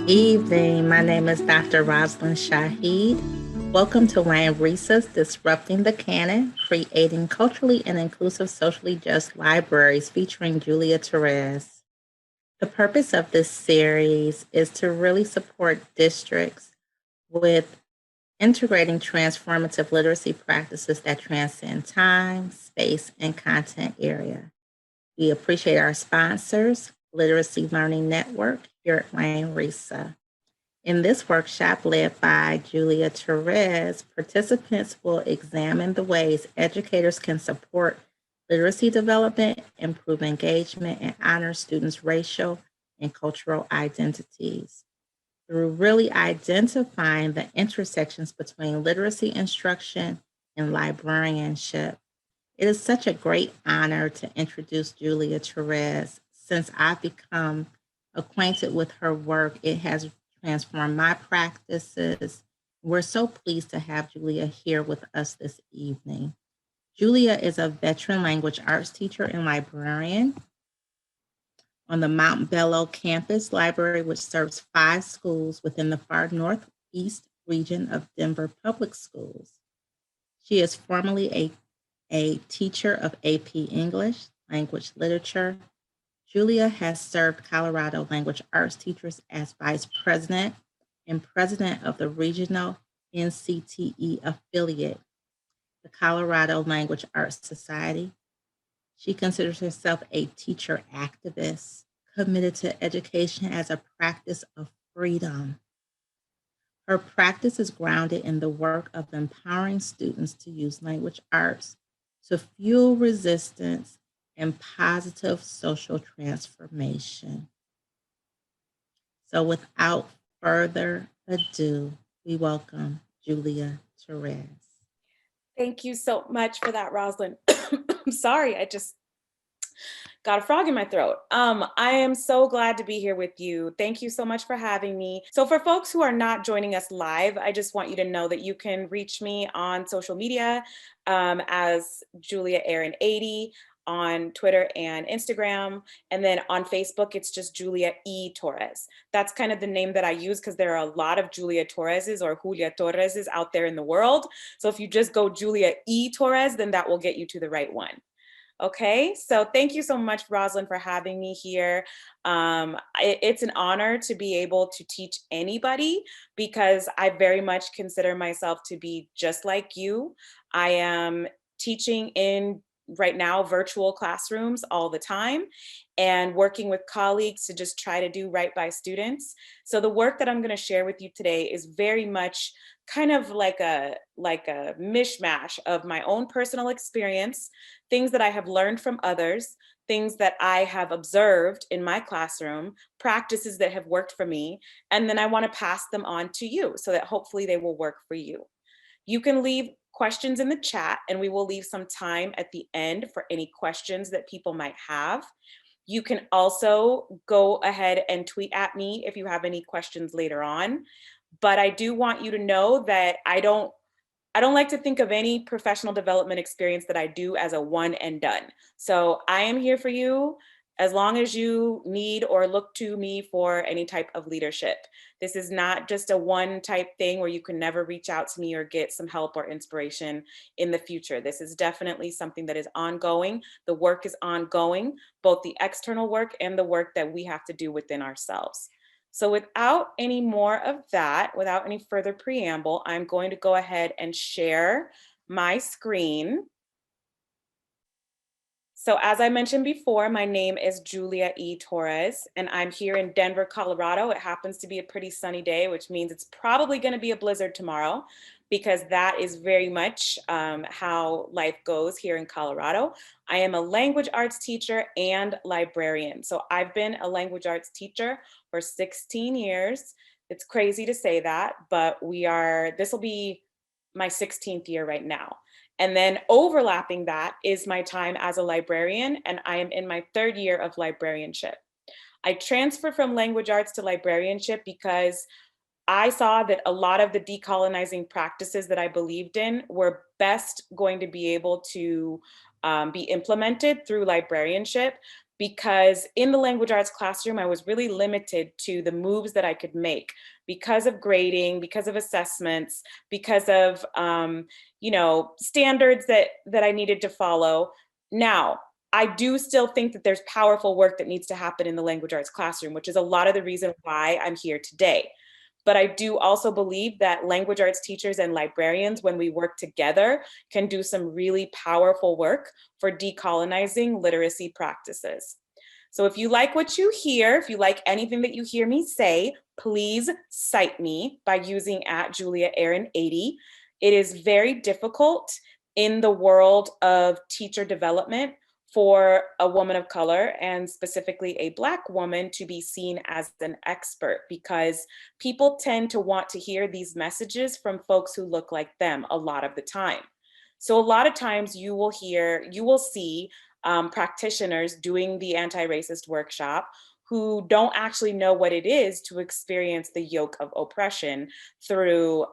Evening. My name is Dr. Roslyn Shaheed. Welcome to Wayne Risa's Disrupting the Canon, Creating Culturally and Inclusive Socially Just Libraries featuring Julia Therese. The purpose of this series is to really support districts with integrating transformative literacy practices that transcend time, space, and content area. We appreciate our sponsors, Literacy Learning Network here at Wayne Risa. In this workshop led by Julia Therese, participants will examine the ways educators can support literacy development, improve engagement, and honor students' racial and cultural identities through really identifying the intersections between literacy instruction and librarianship. It is such a great honor to introduce Julia Therese. Since I've become acquainted with her work, it has transformed my practices. We're so pleased to have Julia here with us this evening. Julia is a veteran language arts teacher and librarian on the Mount Bello campus library, which serves 5 schools within the far northeast region of Denver Public Schools. She is formerly a teacher of AP English, language literature. Julia has served Colorado language arts teachers as vice president and president of the regional NCTE affiliate, the Colorado Language Arts Society. She considers herself a teacher activist committed to education as a practice of freedom. Her practice is grounded in the work of empowering students to use language arts to fuel resistance and positive social transformation. So without further ado, we welcome Julia Therese. Thank you so much for that, Roslyn. I'm sorry, I just got a frog in my throat. I am so glad to be here with you. Thank you so much for having me. So for folks who are not joining us live, I just want you to know that you can reach me on social media as Julia Aaron 80 on Twitter and Instagram. And then on Facebook, it's just Julia E. Torres. That's kind of the name that I use because there are a lot of Julia Torreses or Julia Torreses out there in the world. So if you just go Julia E. Torres, then that will get you to the right one. Okay, so thank you so much, Roslyn, for having me here. It's an honor to be able to teach anybody because I very much consider myself to be just like you. I am teaching in right now virtual classrooms all the time and working with colleagues to just try to do right by students. So the work that I'm going to share with you today is very much kind of like a mishmash of my own personal experience, things that I have learned from others, things that I have observed in my classroom, practices that have worked for me, and then I want to pass them on to you so that hopefully they will work for you. You can leave questions in the chat and we will leave some time at the end for any questions that people might have. You can also go ahead and tweet at me if you have any questions later on. But I do want you to know that I don't like to think of any professional development experience that I do as a one and done. So I am here for you as long as you need or look to me for any type of leadership. This is not just a one type thing where you can never reach out to me or get some help or inspiration in the future. This is definitely something that is ongoing. The work is ongoing, both the external work and the work that we have to do within ourselves. So without any more of that, without any further preamble, I'm going to go ahead and share my screen. So as I mentioned before, my name is Julia E. Torres, and I'm here in Denver, Colorado. It happens to be a pretty sunny day, which means it's probably going to be a blizzard tomorrow, because that is very much how life goes here in Colorado. I am a language arts teacher and librarian. So I've been a language arts teacher for 16 years. It's crazy to say that, but this will be my 16th year right now. And then overlapping that is my time as a librarian, and I am in my 3rd year of librarianship. I transferred from language arts to librarianship because I saw that a lot of the decolonizing practices that I believed in were best going to be able to be implemented through librarianship, because in the language arts classroom, I was really limited to the moves that I could make because of grading, because of assessments, because of standards that I needed to follow. Now, I do still think that there's powerful work that needs to happen in the language arts classroom, which is a lot of the reason why I'm here today. But I do also believe that language arts teachers and librarians, when we work together, can do some really powerful work for decolonizing literacy practices. So if you like what you hear, if you like anything that you hear me say, please cite me by using @JuliaAaron80. It is very difficult in the world of teacher development for a woman of color, and specifically a Black woman, to be seen as an expert, because people tend to want to hear these messages from folks who look like them a lot of the time. So a lot of times you will see practitioners doing the anti-racist workshop who don't actually know what it is to experience the yoke of oppression through,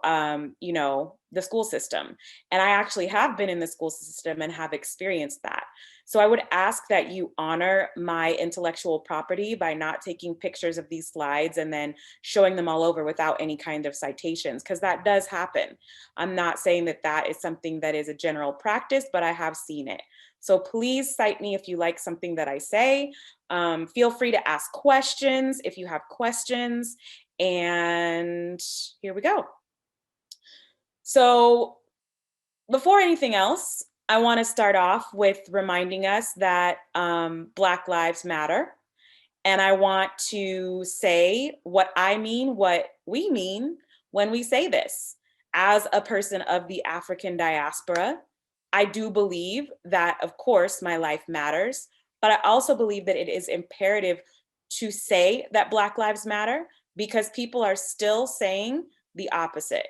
the school system. And I actually have been in the school system and have experienced that. So I would ask that you honor my intellectual property by not taking pictures of these slides and then showing them all over without any kind of citations, because that does happen. I'm not saying that that is something that is a general practice, but I have seen it. So please cite me if you like something that I say. Feel free to ask questions if you have questions. And here we go. So before anything else, I want to start off with reminding us that Black Lives Matter. And I want to say what I mean, what we mean when we say this. As a person of the African diaspora, I do believe that, of course, my life matters, but I also believe that it is imperative to say that Black Lives Matter, because people are still saying the opposite.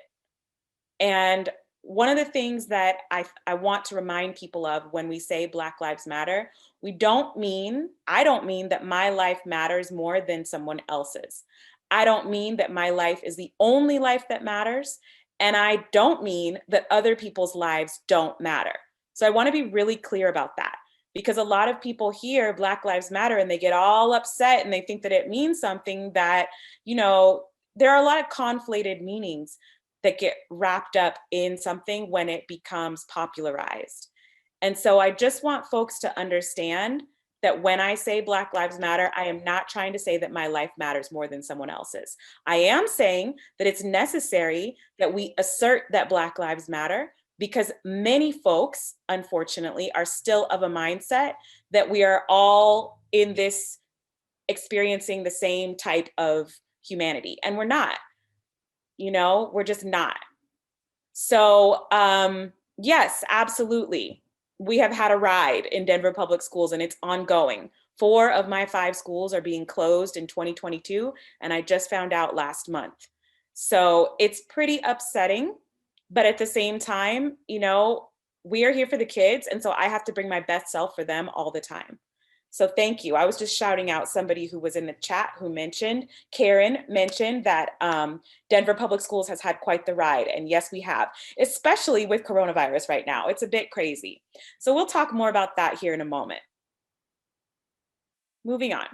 And one of the things that I want to remind people of when we say Black Lives Matter, I don't mean that my life matters more than someone else's. I don't mean that my life is the only life that matters. And I don't mean that other people's lives don't matter. So I want to be really clear about that, because a lot of people hear Black Lives Matter and they get all upset and they think that it means something that, there are a lot of conflated meanings that get wrapped up in something when it becomes popularized. And so I just want folks to understand that when I say Black Lives Matter, I am not trying to say that my life matters more than someone else's. I am saying that it's necessary that we assert that Black Lives Matter, because many folks, unfortunately, are still of a mindset that we are all in this experiencing the same type of humanity, and we're not. We're just not. So yes, absolutely. We have had a ride in Denver Public Schools and it's ongoing. 4 of my 5 schools are being closed in 2022, and I just found out last month. So it's pretty upsetting, but at the same time, we are here for the kids, and so I have to bring my best self for them all the time. So thank you. I was just shouting out somebody who was in the chat who mentioned, Karen mentioned that Denver Public Schools has had quite the ride. And yes, we have, especially with coronavirus right now. It's a bit crazy. So we'll talk more about that here in a moment. Moving on.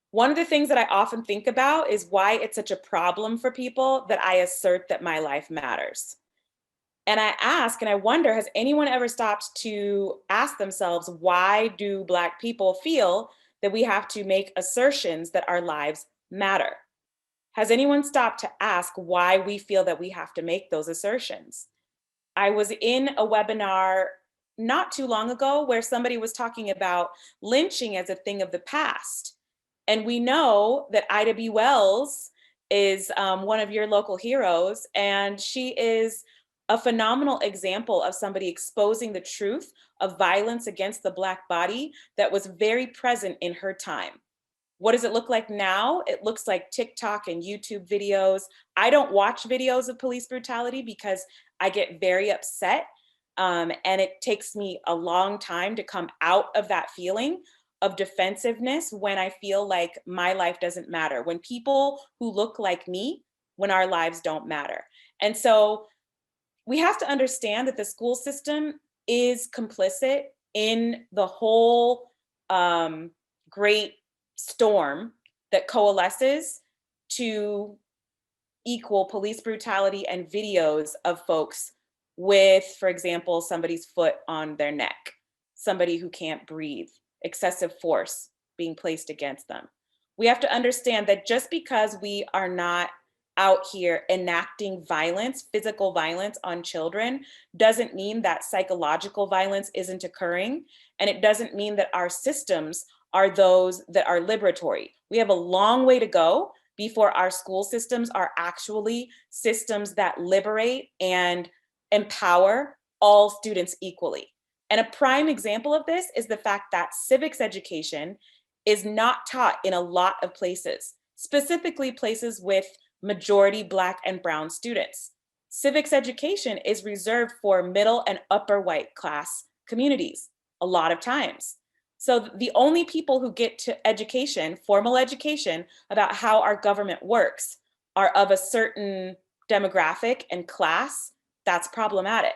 One of the things that I often think about is why it's such a problem for people that I assert that my life matters. And I ask and I wonder, has anyone ever stopped to ask themselves, why do Black people feel that we have to make assertions that our lives matter? Has anyone stopped to ask why we feel that we have to make those assertions? I was in a webinar not too long ago where somebody was talking about lynching as a thing of the past. And we know that Ida B. Wells is one of your local heroes, and she is a phenomenal example of somebody exposing the truth of violence against the Black body that was very present in her time. What does it look like now? It looks like TikTok and YouTube videos. I don't watch videos of police brutality because I get very upset, and it takes me a long time to come out of that feeling of defensiveness when I feel like my life doesn't matter, when people who look like me, when our lives don't matter. And so we have to understand that the school system is complicit in the whole great storm that coalesces to equal police brutality and videos of folks with, for example, somebody's foot on their neck, somebody who can't breathe, excessive force being placed against them. We have to understand that just because we are not out here enacting violence, physical violence on children, doesn't mean that psychological violence isn't occurring. And it doesn't mean that our systems are those that are liberatory. We have a long way to go before our school systems are actually systems that liberate and empower all students equally. And a prime example of this is the fact that civics education is not taught in a lot of places, specifically places with majority Black and Brown students. Civics education is reserved for middle and upper white class communities a lot of times. So the only people who get to education, formal education, about how our government works are of a certain demographic and class. That's problematic.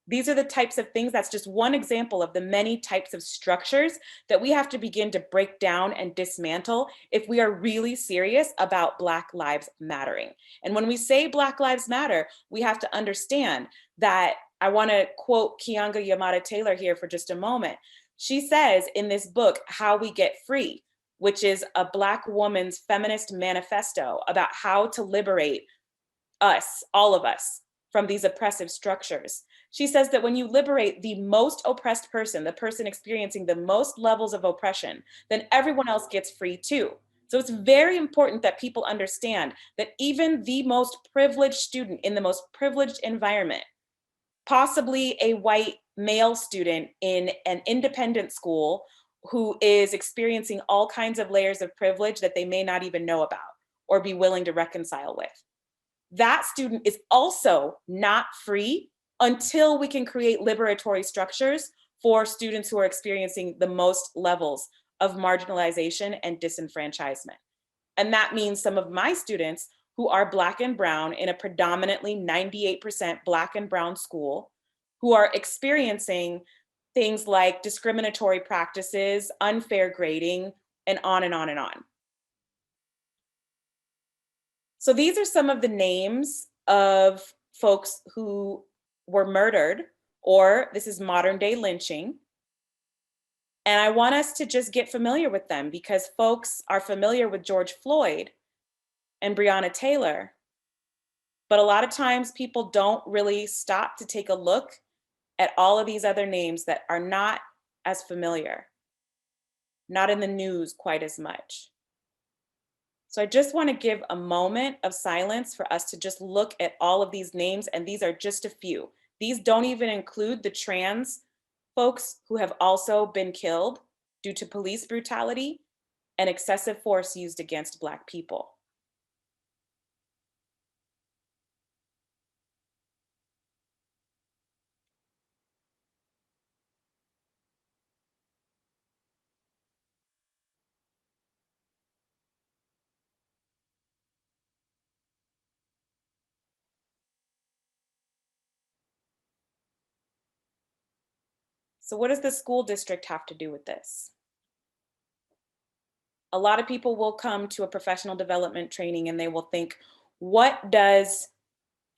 These are the types of things, that's just one example of the many types of structures that we have to begin to break down and dismantle if we are really serious about Black lives mattering. And when we say Black lives matter, we have to understand that, I want to quote Keeanga-Yamahtta Taylor here for just a moment. She says in this book, How We Get Free, which is a Black woman's feminist manifesto about how to liberate us, all of us, from these oppressive structures. She says that when you liberate the most oppressed person, the person experiencing the most levels of oppression, then everyone else gets free too. So it's very important that people understand that even the most privileged student in the most privileged environment, possibly a white male student in an independent school who is experiencing all kinds of layers of privilege that they may not even know about or be willing to reconcile with. That student is also not free until we can create liberatory structures for students who are experiencing the most levels of marginalization and disenfranchisement. And that means some of my students who are Black and Brown in a predominantly 98% Black and Brown school, who are experiencing things like discriminatory practices, unfair grading, and on and on and on. So these are some of the names of folks who were murdered, or this is modern day lynching. And I want us to just get familiar with them because folks are familiar with George Floyd and Breonna Taylor. But a lot of times people don't really stop to take a look at all of these other names that are not as familiar, not in the news quite as much. So I just want to give a moment of silence for us to just look at all of these names, and these are just a few. These don't even include the trans folks who have also been killed due to police brutality and excessive force used against Black people. So what does the school district have to do with this? A lot of people will come to a professional development training and they will think, what does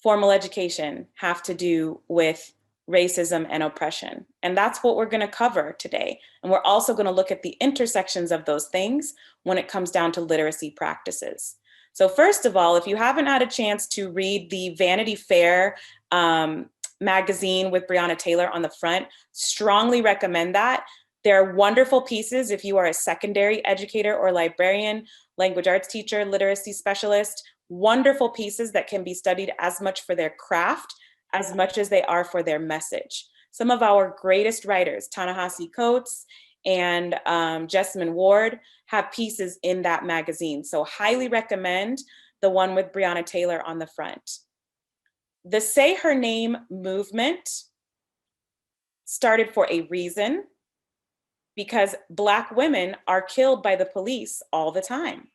formal education have to do with racism and oppression? And that's what we're going to cover today. And we're also going to look at the intersections of those things when it comes down to literacy practices. So first of all, if you haven't had a chance to read the Vanity Fair magazine with Breonna Taylor on the front, strongly recommend that. There are wonderful pieces if you are a secondary educator or librarian, language arts teacher, literacy specialist, wonderful pieces that can be studied as much for their craft as much as they are for their message. Some of our greatest writers, Ta-Nehisi Coates and Jessamine Ward, have pieces in that magazine. So highly recommend the one with Breonna Taylor on the front. The Say Her Name movement started for a reason, because Black women are killed by the police all the time.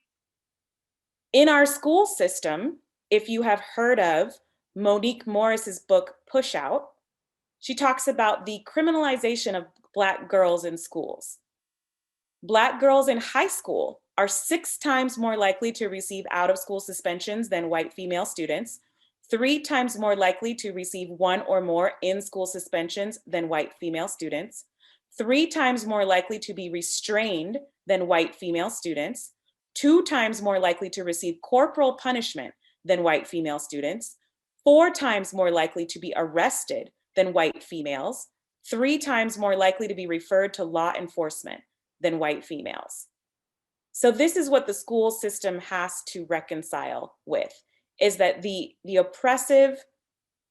In our school system, if you have heard of Monique Morris's book, Push Out, she talks about the criminalization of Black girls in schools. Black girls in high school are 6 times more likely to receive out-of-school suspensions than white female students, 3 times more likely to receive 1 or more in-school suspensions than white female students, 3 times more likely to be restrained than white female students, 2 times more likely to receive corporal punishment than white female students, 4 times more likely to be arrested than white females, 3 times more likely to be referred to law enforcement than white females. So this is what the school system has to reconcile with, is that the oppressive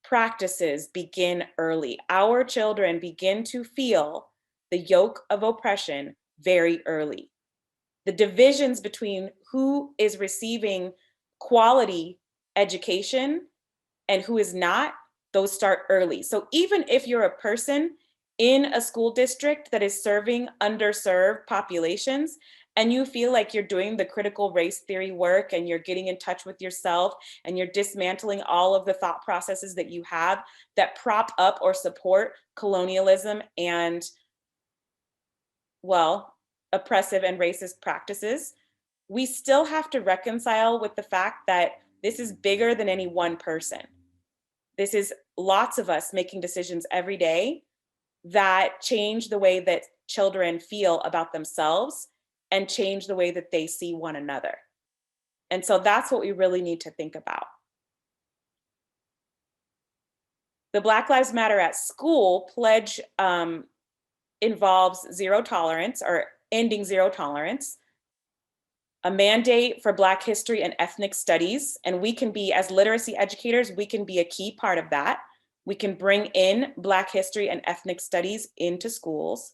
practices begin early. Our children begin to feel the yoke of oppression very early. The divisions between who is receiving quality education and who is not, those start early. So even if you're a person in a school district that is serving underserved populations, and you feel like you're doing the critical race theory work and you're getting in touch with yourself and you're dismantling all of the thought processes that you have that prop up or support colonialism and, well, oppressive and racist practices, we still have to reconcile with the fact that this is bigger than any one person. This is lots of us making decisions every day that change the way that children feel about themselves and change the way that they see one another. And so that's what we really need to think about. The Black Lives Matter at School pledge involves zero tolerance, or ending zero tolerance, a mandate for Black history and ethnic studies. And we can be, as literacy educators, we can be a key part of that. We can bring in Black history and ethnic studies into schools.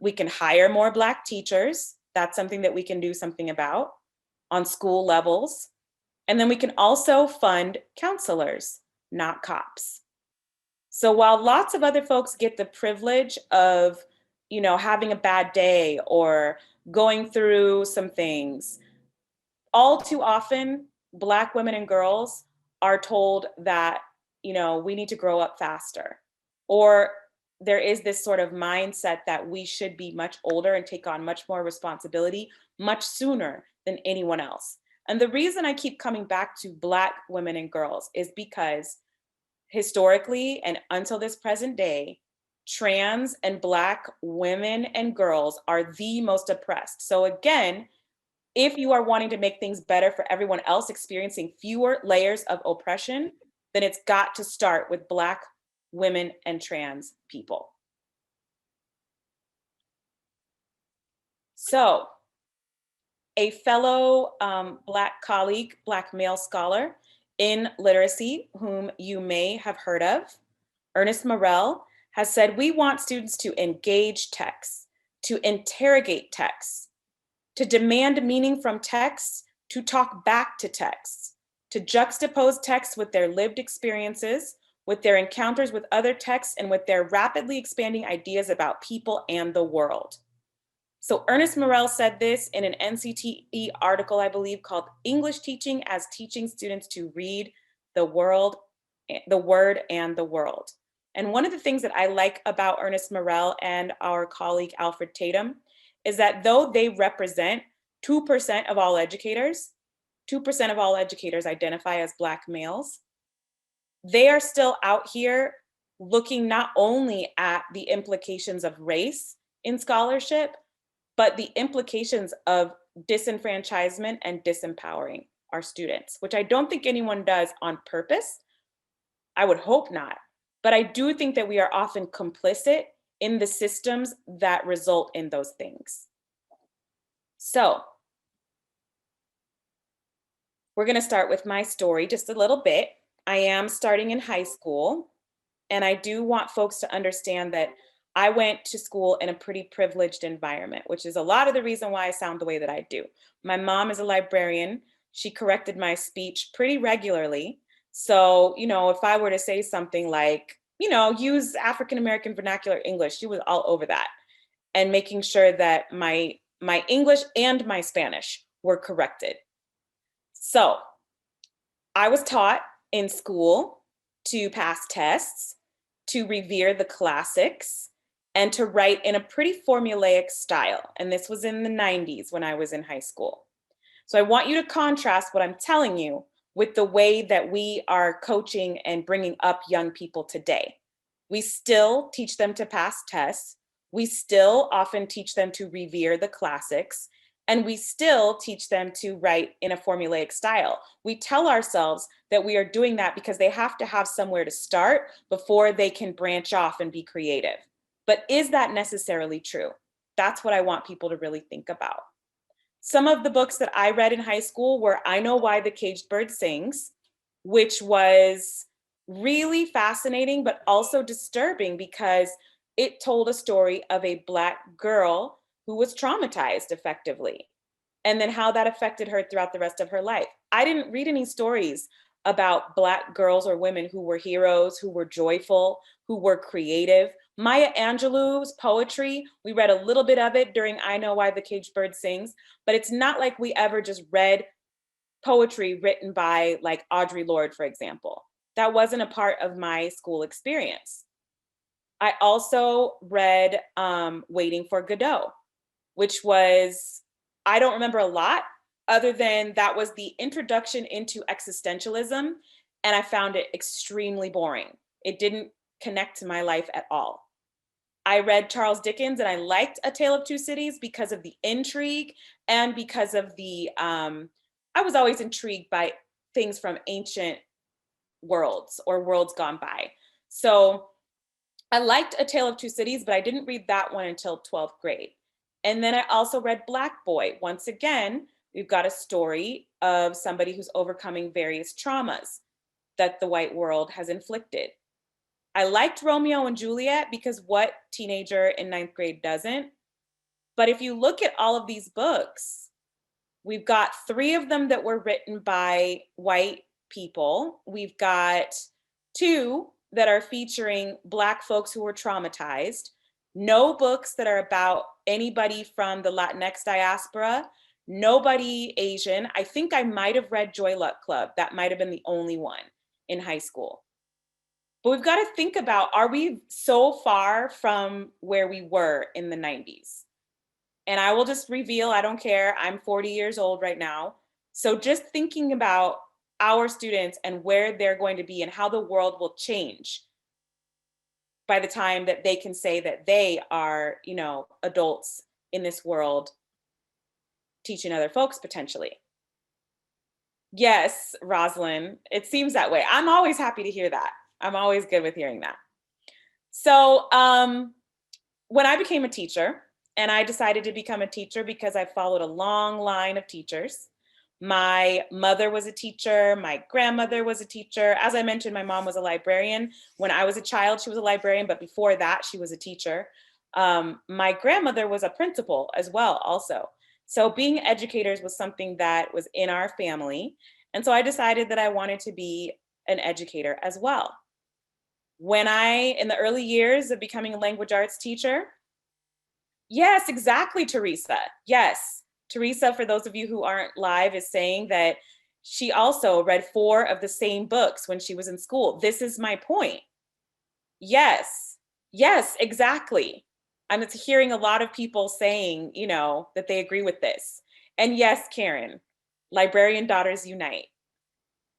We can hire more Black teachers. That's something that we can do something about on school levels. And then we can also fund counselors, not cops. So while lots of other folks get the privilege of, having a bad day or going through some things, all too often, Black women and girls are told that, we need to grow up faster. Or there is this sort of mindset that we should be much older and take on much more responsibility much sooner than anyone else. And the reason I keep coming back to Black women and girls is because historically and until this present day, trans and Black women and girls are the most oppressed. So again, if you are wanting to make things better for everyone else experiencing fewer layers of oppression, then it's got to start with Black women and trans people. So a fellow Black colleague, Black male scholar in literacy, whom you may have heard of, Ernest Morel, has said, we want students to engage texts, to interrogate texts, to demand meaning from texts, to talk back to texts, to juxtapose texts with their lived experiences, with their encounters with other texts, and with their rapidly expanding ideas about people and the world. So Ernest Morel said this in an NCTE article, I believe, called English Teaching as Teaching Students to Read the Word and the World. And one of the things that I like about Ernest Morel and our colleague Alfred Tatum is that though they represent 2% of all educators, 2% of all educators identify as Black males, they are still out here looking not only at the implications of race in scholarship, but the implications of disenfranchisement and disempowering our students, which I don't think anyone does on purpose. I would hope not. But I do think that we are often complicit in the systems that result in those things. So we're going to start with my story just a little bit. I am starting in high school, and I do want folks to understand that I went to school in a pretty privileged environment, which is a lot of the reason why I sound the way that I do. My mom is a librarian. She corrected my speech pretty regularly. So, if I were to say something like, use African-American vernacular English, she was all over that and making sure that my English and my Spanish were corrected. So I was taught in school to pass tests, to revere the classics, and to write in a pretty formulaic style. And this was in the 90s when I was in high school. So I want you to contrast what I'm telling you with the way that we are coaching and bringing up young people today. We still teach them to pass tests. We still often teach them to revere the classics. And we still teach them to write in a formulaic style. We tell ourselves that we are doing that because they have to have somewhere to start before they can branch off and be creative. But is that necessarily true? That's what I want people to really think about. Some of the books that I read in high school were I Know Why the Caged Bird Sings, which was really fascinating, but also disturbing because it told a story of a Black girl who was traumatized effectively, and then how that affected her throughout the rest of her life. I didn't read any stories about Black girls or women who were heroes, who were joyful, who were creative. Maya Angelou's poetry, we read a little bit of it during I Know Why the Caged Bird Sings, but it's not like we ever just read poetry written by like Audre Lorde, for example. That wasn't a part of my school experience. I also read Waiting for Godot, which was, I don't remember a lot other than that was the introduction into existentialism, and I found it extremely boring. It didn't connect to my life at all. I read Charles Dickens and I liked A Tale of Two Cities because of the intrigue and because of I was always intrigued by things from ancient worlds or worlds gone by. So I liked A Tale of Two Cities, but I didn't read that one until 12th grade. And then I also read Black Boy. Once again, we've got a story of somebody who's overcoming various traumas that the white world has inflicted. I liked Romeo and Juliet because what teenager in 9th grade doesn't? But if you look at all of these books, we've got 3 of them that were written by white people. We've got 2 that are featuring Black folks who were traumatized. No books that are about anybody from the Latinx diaspora. Nobody Asian. I think I might have read Joy Luck Club. That might have been the only one in high school. But we've got to think about, are we so far from where we were in the 90s? And I will just reveal, I don't care, I'm 40 years old right now. So just thinking about our students and where they're going to be and how the world will change by the time that they can say that they are, adults in this world teaching other folks potentially. Yes, Rosalind, it seems that way. I'm always happy to hear that. I'm always good with hearing that. So when I became a teacher, and I decided to become a teacher because I followed a long line of teachers. My mother was a teacher. My grandmother was a teacher. As I mentioned, my mom was a librarian. When I was a child, she was a librarian, but before that, she was a teacher. My grandmother was a principal as well, also. So being educators was something that was in our family. And so I decided that I wanted to be an educator as well. When in the early years of becoming a language arts teacher, yes, exactly, Teresa. Yes. Teresa, for those of you who aren't live, is saying that she also read 4 of the same books when she was in school. This is my point. Yes. Yes, exactly. I'm hearing a lot of people saying, that they agree with this. And yes, Karen, Librarian Daughters Unite.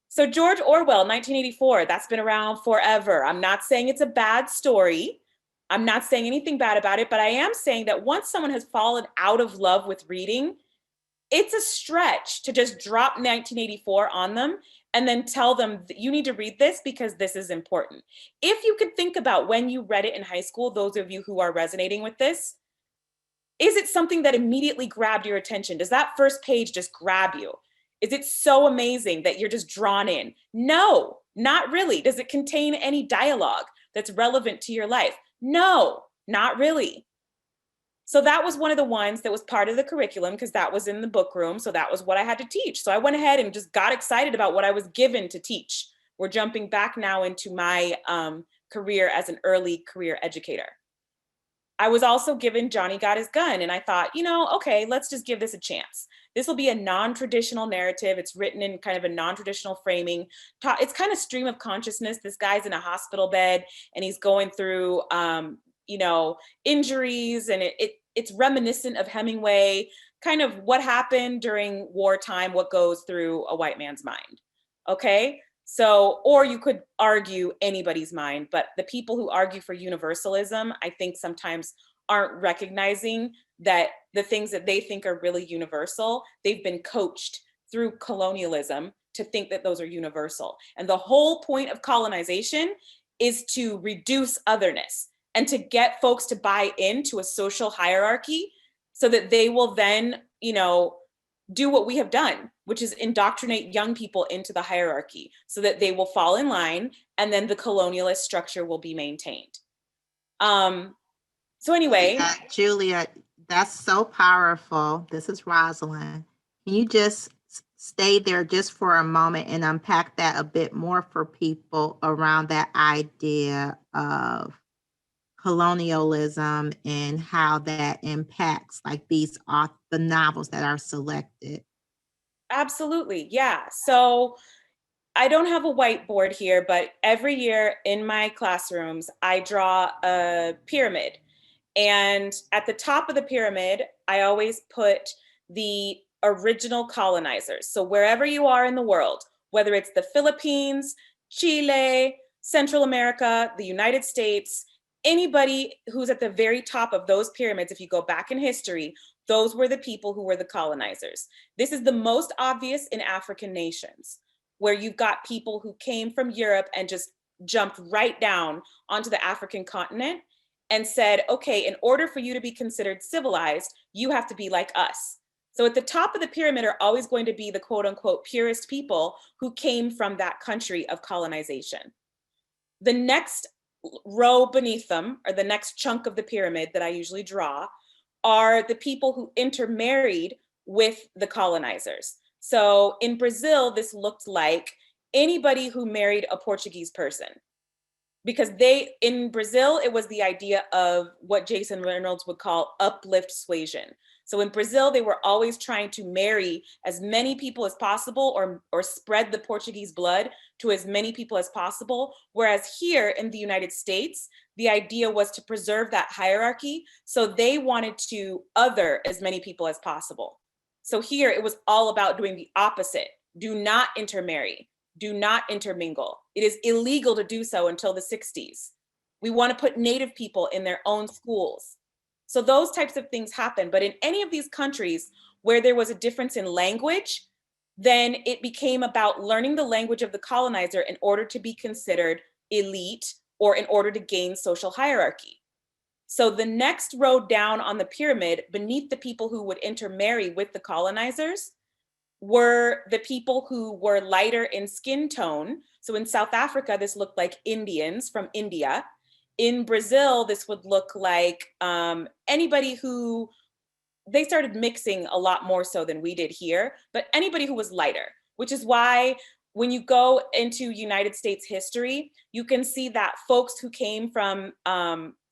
So George Orwell, 1984, that's been around forever. I'm not saying it's a bad story. I'm not saying anything bad about it, but I am saying that once someone has fallen out of love with reading, it's a stretch to just drop 1984 on them and then tell them that you need to read this because this is important. If you could think about when you read it in high school, those of you who are resonating with this, is it something that immediately grabbed your attention? Does that first page just grab you? Is it so amazing that you're just drawn in? No, not really. Does it contain any dialogue that's relevant to your life? No, not really. So that was one of the ones that was part of the curriculum because that was in the book room. So that was what I had to teach. So I went ahead and just got excited about what I was given to teach. We're jumping back now into my career as an early career educator. I was also given Johnny Got His Gun, and I thought, okay, let's just give this a chance. This will be a non-traditional narrative. It's written in kind of a non-traditional framing. It's kind of stream of consciousness. This guy's in a hospital bed, and he's going through, injuries, and it's reminiscent of Hemingway, kind of what happened during wartime, what goes through a white man's mind. Okay. So, or you could argue anybody's mind, but the people who argue for universalism, I think sometimes aren't recognizing that the things that they think are really universal, they've been coached through colonialism to think that those are universal. And the whole point of colonization is to reduce otherness and to get folks to buy into a social hierarchy so that they will then, do what we have done, which is indoctrinate young people into the hierarchy so that they will fall in line, and then the colonialist structure will be maintained. So anyway. Julia, that's so powerful. This is Rosalind. Can you just stay there just for a moment and unpack that a bit more for people around that idea of colonialism and how that impacts like the novels that are selected? Absolutely. Yeah. So I don't have a whiteboard here, but every year in my classrooms, I draw a pyramid. And at the top of the pyramid, I always put the original colonizers. So wherever you are in the world, whether it's the Philippines, Chile, Central America, the United States, anybody who's at the very top of those pyramids, if you go back in history, those were the people who were the colonizers. This is the most obvious in African nations, where you've got people who came from Europe and just jumped right down onto the African continent and said, okay, in order for you to be considered civilized, you have to be like us. So at the top of the pyramid are always going to be the quote unquote purest people who came from that country of colonization. The next row beneath them, or the next chunk of the pyramid that I usually draw, are the people who intermarried with the colonizers. So in Brazil, this looked like anybody who married a Portuguese person. Because in Brazil, it was the idea of what Jason Reynolds would call uplift suasion. So in Brazil, they were always trying to marry as many people as possible, or spread the Portuguese blood to as many people as possible. Whereas here in the United States, the idea was to preserve that hierarchy. So they wanted to other as many people as possible. So here it was all about doing the opposite. Do not intermarry. Do not intermingle. It is illegal to do so until the 60s. We want to put Native people in their own schools. So those types of things happen. But in any of these countries where there was a difference in language, then it became about learning the language of the colonizer in order to be considered elite or in order to gain social hierarchy. So the next row down on the pyramid, beneath the people who would intermarry with the colonizers, were the people who were lighter in skin tone. So in South Africa, this looked like Indians from India. In Brazil, this would look like anybody who, they started mixing a lot more so than we did here, but anybody who was lighter, which is why when you go into United States history, you can see that folks who came from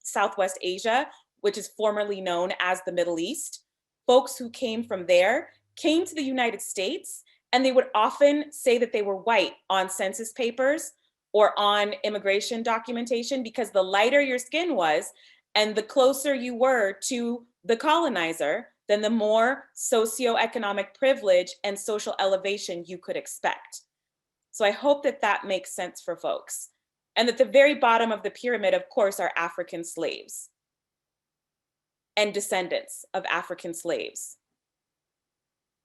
Southwest Asia, which is formerly known as the Middle East, folks who came from there came to the United States, and they would often say that they were white on census papers or on immigration documentation, because the lighter your skin was and the closer you were to the colonizer, then the more socioeconomic privilege and social elevation you could expect. So I hope that that makes sense for folks. And at the very bottom of the pyramid, of course, are African slaves and descendants of African slaves.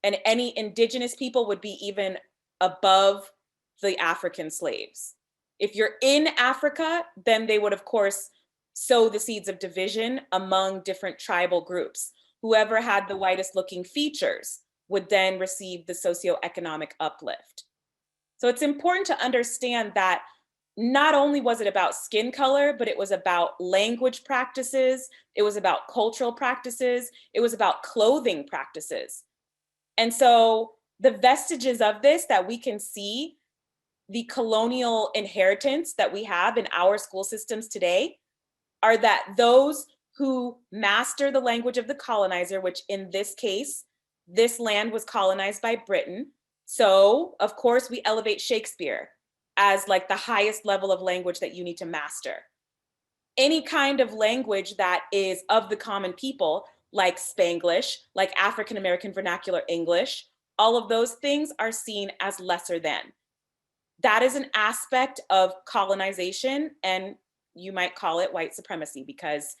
And any indigenous people would be even above the African slaves. If you're in Africa, then they would, of course, sow the seeds of division among different tribal groups. Whoever had the whitest looking features would then receive the socioeconomic uplift. So it's important to understand that not only was it about skin color, but it was about language practices, it was about cultural practices, it was about clothing practices. And so the vestiges of this that we can see, the colonial inheritance that we have in our school systems today, are that those who master the language of the colonizer, which in this case, this land was colonized by Britain. So of course we elevate Shakespeare as like the highest level of language that you need to master. any kind of language that is of the common people, like Spanglish, like African American Vernacular English, all of those things are seen as lesser than. That is an aspect of colonization, and you might call it white supremacy, because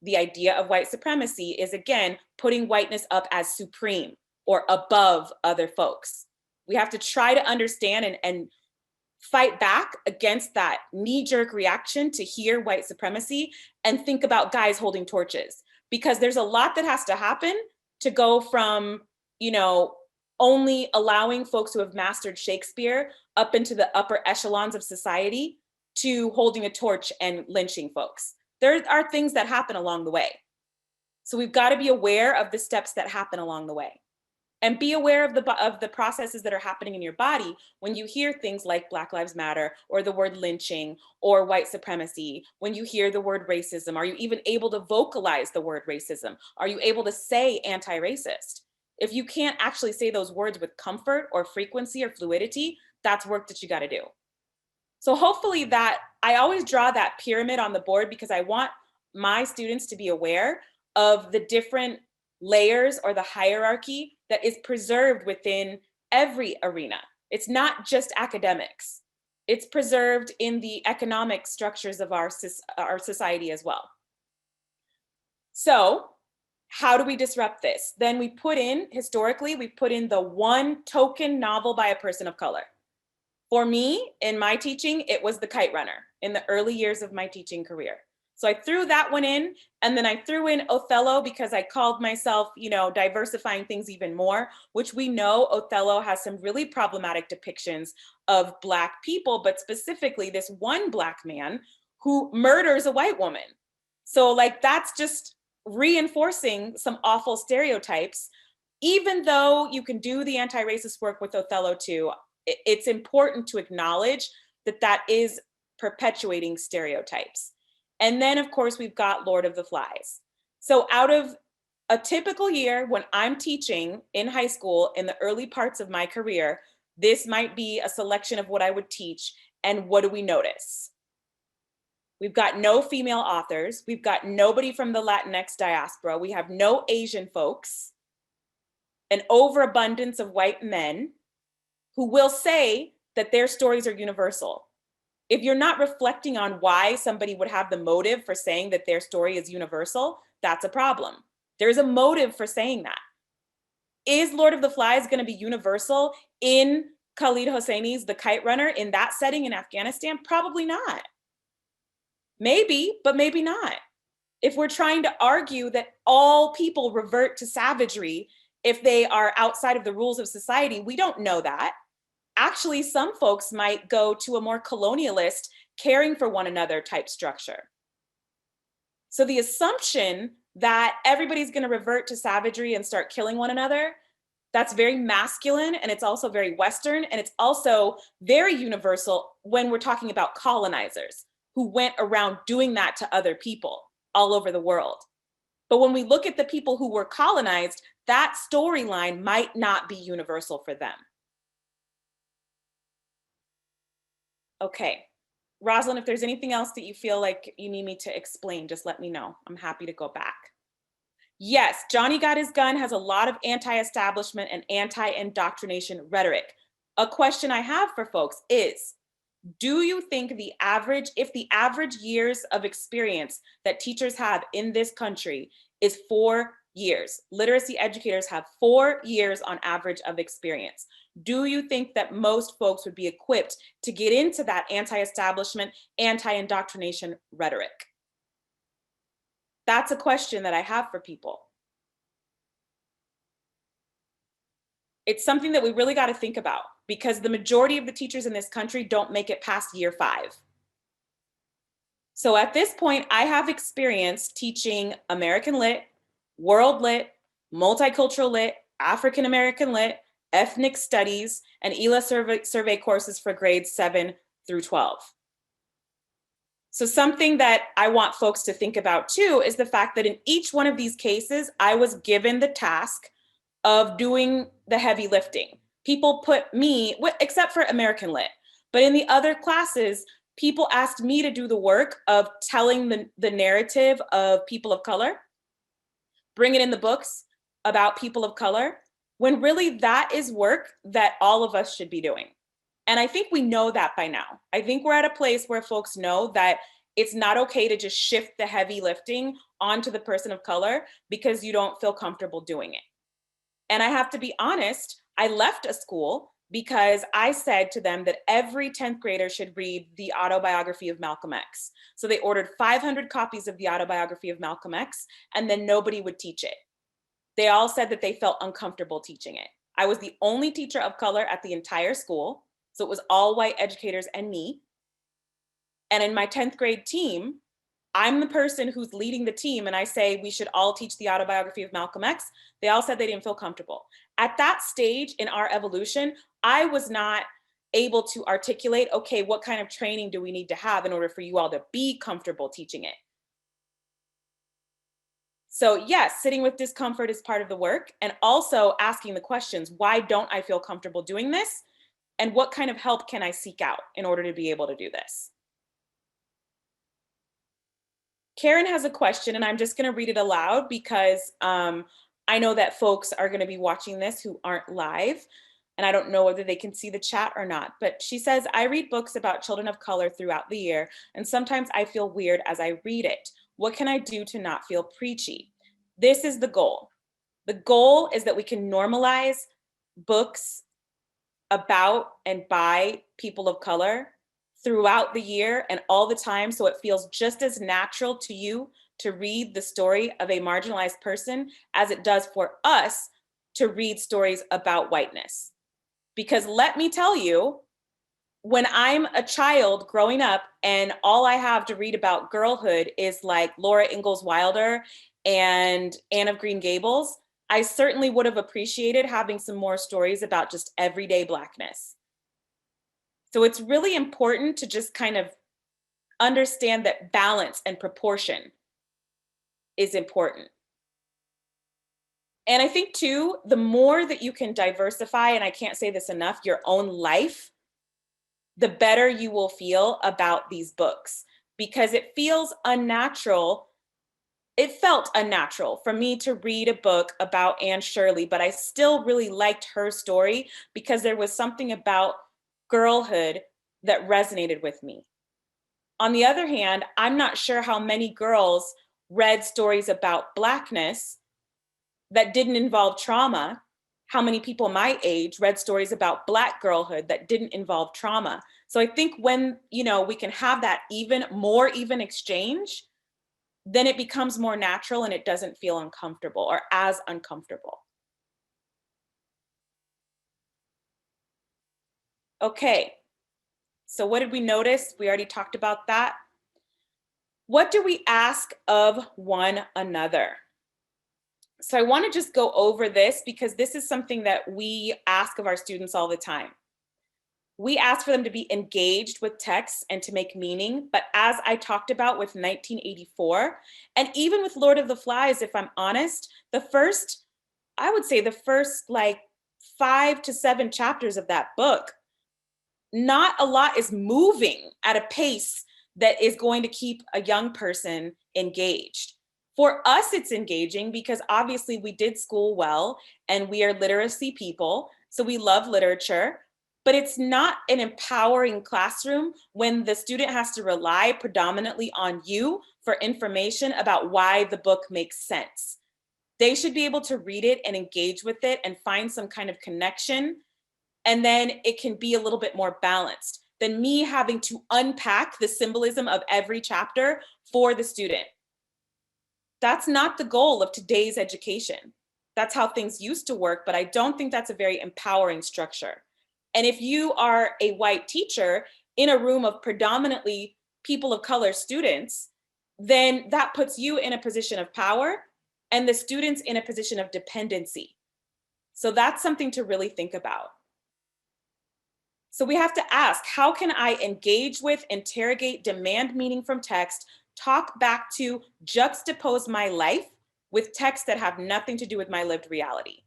the idea of white supremacy is, again, putting whiteness up as supreme or above other folks. We have to try to understand and fight back against that knee-jerk reaction to hear white supremacy and think about guys holding torches, because there's a lot that has to happen to go from, you know, only allowing folks who have mastered Shakespeare up into the upper echelons of society to holding a torch and lynching folks. There are things that happen along the way. So we've got to be aware of the steps that happen along the way. And be aware of the processes that are happening in your body when you hear things like Black Lives Matter, or the word lynching, or white supremacy. When you hear the word racism, are you even able to vocalize the word racism? Are you able to say anti-racist? If you can't actually say those words with comfort or frequency or fluidity, that's work that you got to do. So hopefully that, I always draw that pyramid on the board because I want my students to be aware of the different layers or the hierarchy that is preserved within every arena. It's not just academics. It's preserved in the economic structures of our society as well. So how do we disrupt this? Then we put in, historically, we put in the one token novel by a person of color. For me, in my teaching, it was The Kite Runner in the early years of my teaching career. So I threw that one in, and then I threw in Othello because I called myself, you know, diversifying things even more, which we know Othello has some really problematic depictions of Black people, but specifically this one Black man who murders a white woman. So like, that's just reinforcing some awful stereotypes. Even though you can do the anti-racist work with Othello too, it's important to acknowledge that that is perpetuating stereotypes. And then, of course, we've got Lord of the Flies. So out of a typical year when I'm teaching in high school in the early parts of my career, this might be a selection of what I would teach. And what do we notice? We've got no female authors. We've got nobody from the Latinx diaspora. We have no Asian folks, an overabundance of white men who will say that their stories are universal. If you're not reflecting on why somebody would have the motive for saying that their story is universal, that's a problem. There's a motive for saying that. Is Lord of the Flies going to be universal in Khalid Hosseini's The Kite Runner in that setting in Afghanistan? Probably not. Maybe, but maybe not. If we're trying to argue that all people revert to savagery if they are outside of the rules of society, we don't know that. Actually, some folks might go to a more colonialist, caring for one another type structure. So the assumption that everybody's going to revert to savagery and start killing one another, that's very masculine, and it's also very Western, and it's also very universal when we're talking about colonizers who went around doing that to other people all over the world. But when we look at the people who were colonized, that storyline might not be universal for them. Okay, Rosalind, if there's anything else that you feel like you need me to explain, just let me know. I'm happy to go back. Yes, Johnny Got His Gun has a lot of anti-establishment and anti-indoctrination rhetoric. A question I have for folks is, do you think if the average years of experience that teachers have in this country is 4 years, literacy educators have 4 years on average of experience, do you think that most folks would be equipped to get into that anti-establishment, anti-indoctrination rhetoric? That's a question that I have for people. It's something that we really got to think about, because the majority of the teachers in this country don't make it past year 5. So at this point, I have experience teaching American Lit, World Lit, Multicultural Lit, African American Lit, Ethnic Studies, and ELA survey courses for grades 7 through 12. So something that I want folks to think about too is the fact that in each one of these cases, I was given the task of doing the heavy lifting. People put me, except for American Lit, but in the other classes, people asked me to do the work of telling the narrative of people of color, bringing in the books about people of color, when really that is work that all of us should be doing. And I think we know that by now. I think we're at a place where folks know that it's not okay to just shift the heavy lifting onto the person of color because you don't feel comfortable doing it. And I have to be honest, I left a school because I said to them that every 10th grader should read the autobiography of Malcolm X. So they ordered 500 copies of the autobiography of Malcolm X, and then nobody would teach it. They all said that they felt uncomfortable teaching it. I was the only teacher of color at the entire school. So it was all white educators and me. And in my 10th grade team, I'm the person who's leading the team, and I say we should all teach the autobiography of Malcolm X. They all said they didn't feel comfortable. At that stage in our evolution, I was not able to articulate, okay, what kind of training do we need to have in order for you all to be comfortable teaching it? So yes, sitting with discomfort is part of the work, and also asking the questions, why don't I feel comfortable doing this? And what kind of help can I seek out in order to be able to do this? Karen has a question, and I'm just going to read it aloud because I know that folks are going to be watching this who aren't live, and I don't know whether they can see the chat or not. But she says, I read books about children of color throughout the year, and sometimes I feel weird as I read it. What can I do to not feel preachy? This is the goal. The goal is that we can normalize books about and by people of color throughout the year and all the time, so it feels just as natural to you to read the story of a marginalized person as it does for us to read stories about whiteness. Because let me tell you, when I'm a child growing up and all I have to read about girlhood is like Laura Ingalls Wilder and Anne of Green Gables, I certainly would have appreciated having some more stories about just everyday Blackness. So it's really important to just kind of understand that balance and proportion is important. And I think too, the more that you can diversify, and I can't say this enough, your own life, the better you will feel about these books, because it feels unnatural. It felt unnatural for me to read a book about Anne Shirley, but I still really liked her story because there was something about girlhood that resonated with me. On the other hand, I'm not sure how many girls read stories about Blackness that didn't involve trauma. How many people my age read stories about Black girlhood that didn't involve trauma? So I think when, we can have that more even exchange, then it becomes more natural and it doesn't feel uncomfortable or as uncomfortable. Okay, so what did we notice? We already talked about that. What do we ask of one another? So I want to just go over this because this is something that we ask of our students all the time. We ask for them to be engaged with texts and to make meaning. But as I talked about with 1984, and even with Lord of the Flies, if I'm honest, I would say the first like 5 to 7 chapters of that book, not a lot is moving at a pace that is going to keep a young person engaged. For us, it's engaging because obviously we did school well and we are literacy people, so we love literature, but it's not an empowering classroom when the student has to rely predominantly on you for information about why the book makes sense. They should be able to read it and engage with it and find some kind of connection, and then it can be a little bit more balanced than me having to unpack the symbolism of every chapter for the student. That's not the goal of today's education. That's how things used to work, but I don't think that's a very empowering structure. And if you are a white teacher in a room of predominantly people of color students, then that puts you in a position of power and the students in a position of dependency. So that's something to really think about. So we have to ask, how can I engage with, interrogate, demand meaning from text, talk back to, juxtapose my life with texts that have nothing to do with my lived reality?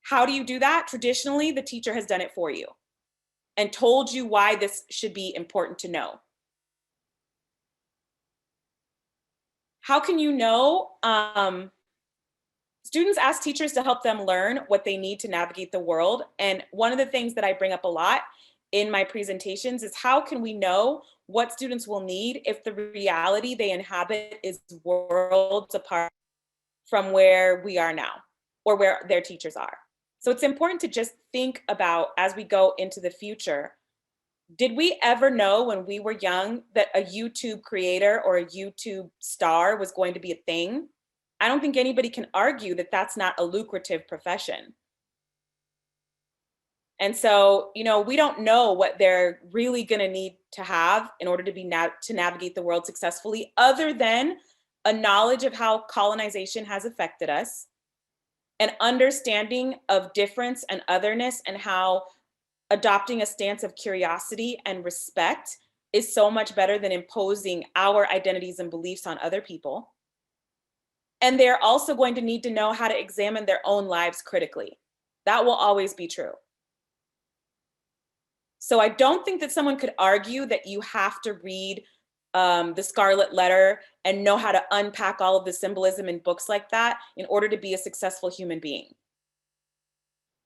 How do you do that? Traditionally, the teacher has done it for you. and told you why this should be important to know? How can you know? Students ask teachers to help them learn what they need to navigate the world. And one of the things that I bring up a lot in my presentations is how can we know what students will need if the reality they inhabit is worlds apart from where we are now or where their teachers are. So it's important to just think about, as we go into the future, did we ever know when we were young that a YouTube creator or a YouTube star was going to be a thing? I don't think anybody can argue that that's not a lucrative profession. And so, you know, we don't know what they're really going to need to have in order to be to navigate the world successfully, other than a knowledge of how colonization has affected us, an understanding of difference and otherness, and how adopting a stance of curiosity and respect is so much better than imposing our identities and beliefs on other people. And they're also going to need to know how to examine their own lives critically. That will always be true. So I don't think that someone could argue that you have to read the Scarlet Letter and know how to unpack all of the symbolism in books like that in order to be a successful human being.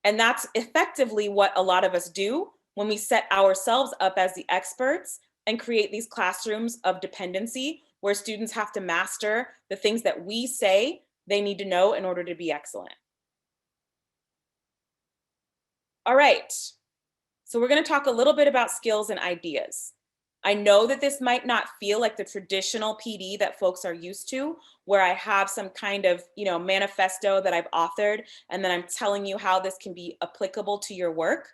And that's effectively what a lot of us do when we set ourselves up as the experts and create these classrooms of dependency where students have to master the things that we say they need to know in order to be excellent. All right, so we're going to talk a little bit about skills and ideas. I know that this might not feel like the traditional PD that folks are used to, where I have some kind of, you know, manifesto that I've authored, and then I'm telling you how this can be applicable to your work.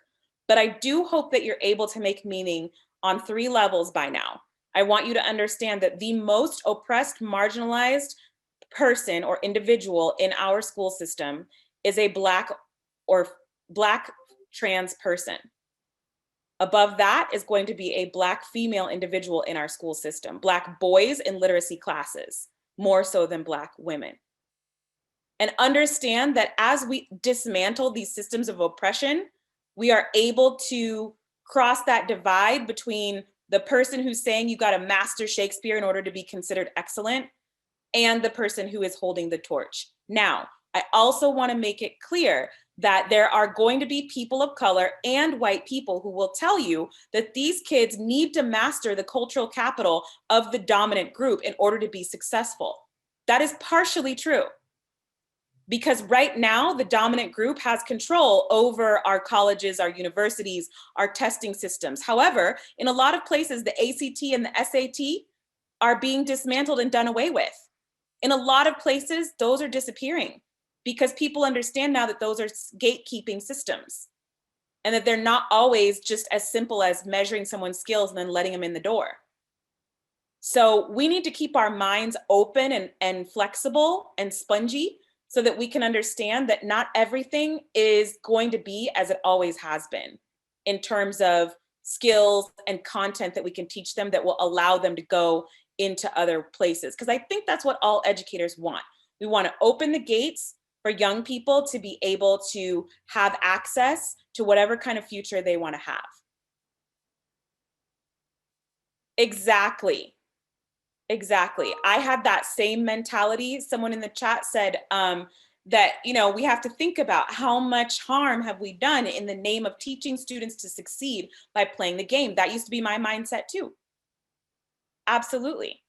But I do hope that you're able to make meaning on 3 levels by now. I want you to understand that the most oppressed, marginalized person or individual in our school system is a Black trans person. Above that is going to be a Black female individual in our school system, Black boys in literacy classes, more so than Black women. And understand that as we dismantle these systems of oppression, we are able to cross that divide between the person who's saying you got to master Shakespeare in order to be considered excellent and the person who is holding the torch. Now, I also want to make it clear that there are going to be people of color and white people who will tell you that these kids need to master the cultural capital of the dominant group in order to be successful. That is partially true. Because right now, the dominant group has control over our colleges, our universities, our testing systems. However, in a lot of places, the ACT and the SAT are being dismantled and done away with. In a lot of places, those are disappearing because people understand now that those are gatekeeping systems and that they're not always just as simple as measuring someone's skills and then letting them in the door. So we need to keep our minds open and flexible and spongy so that we can understand that not everything is going to be as it always has been in terms of skills and content that we can teach them that will allow them to go into other places. Because I think that's what all educators want. We want to open the gates for young people to be able to have access to whatever kind of future they want to have. Exactly. Exactly. I had that same mentality. Someone in the chat said that, you know, we have to think about how much harm have we done in the name of teaching students to succeed by playing the game. That used to be my mindset too. Absolutely.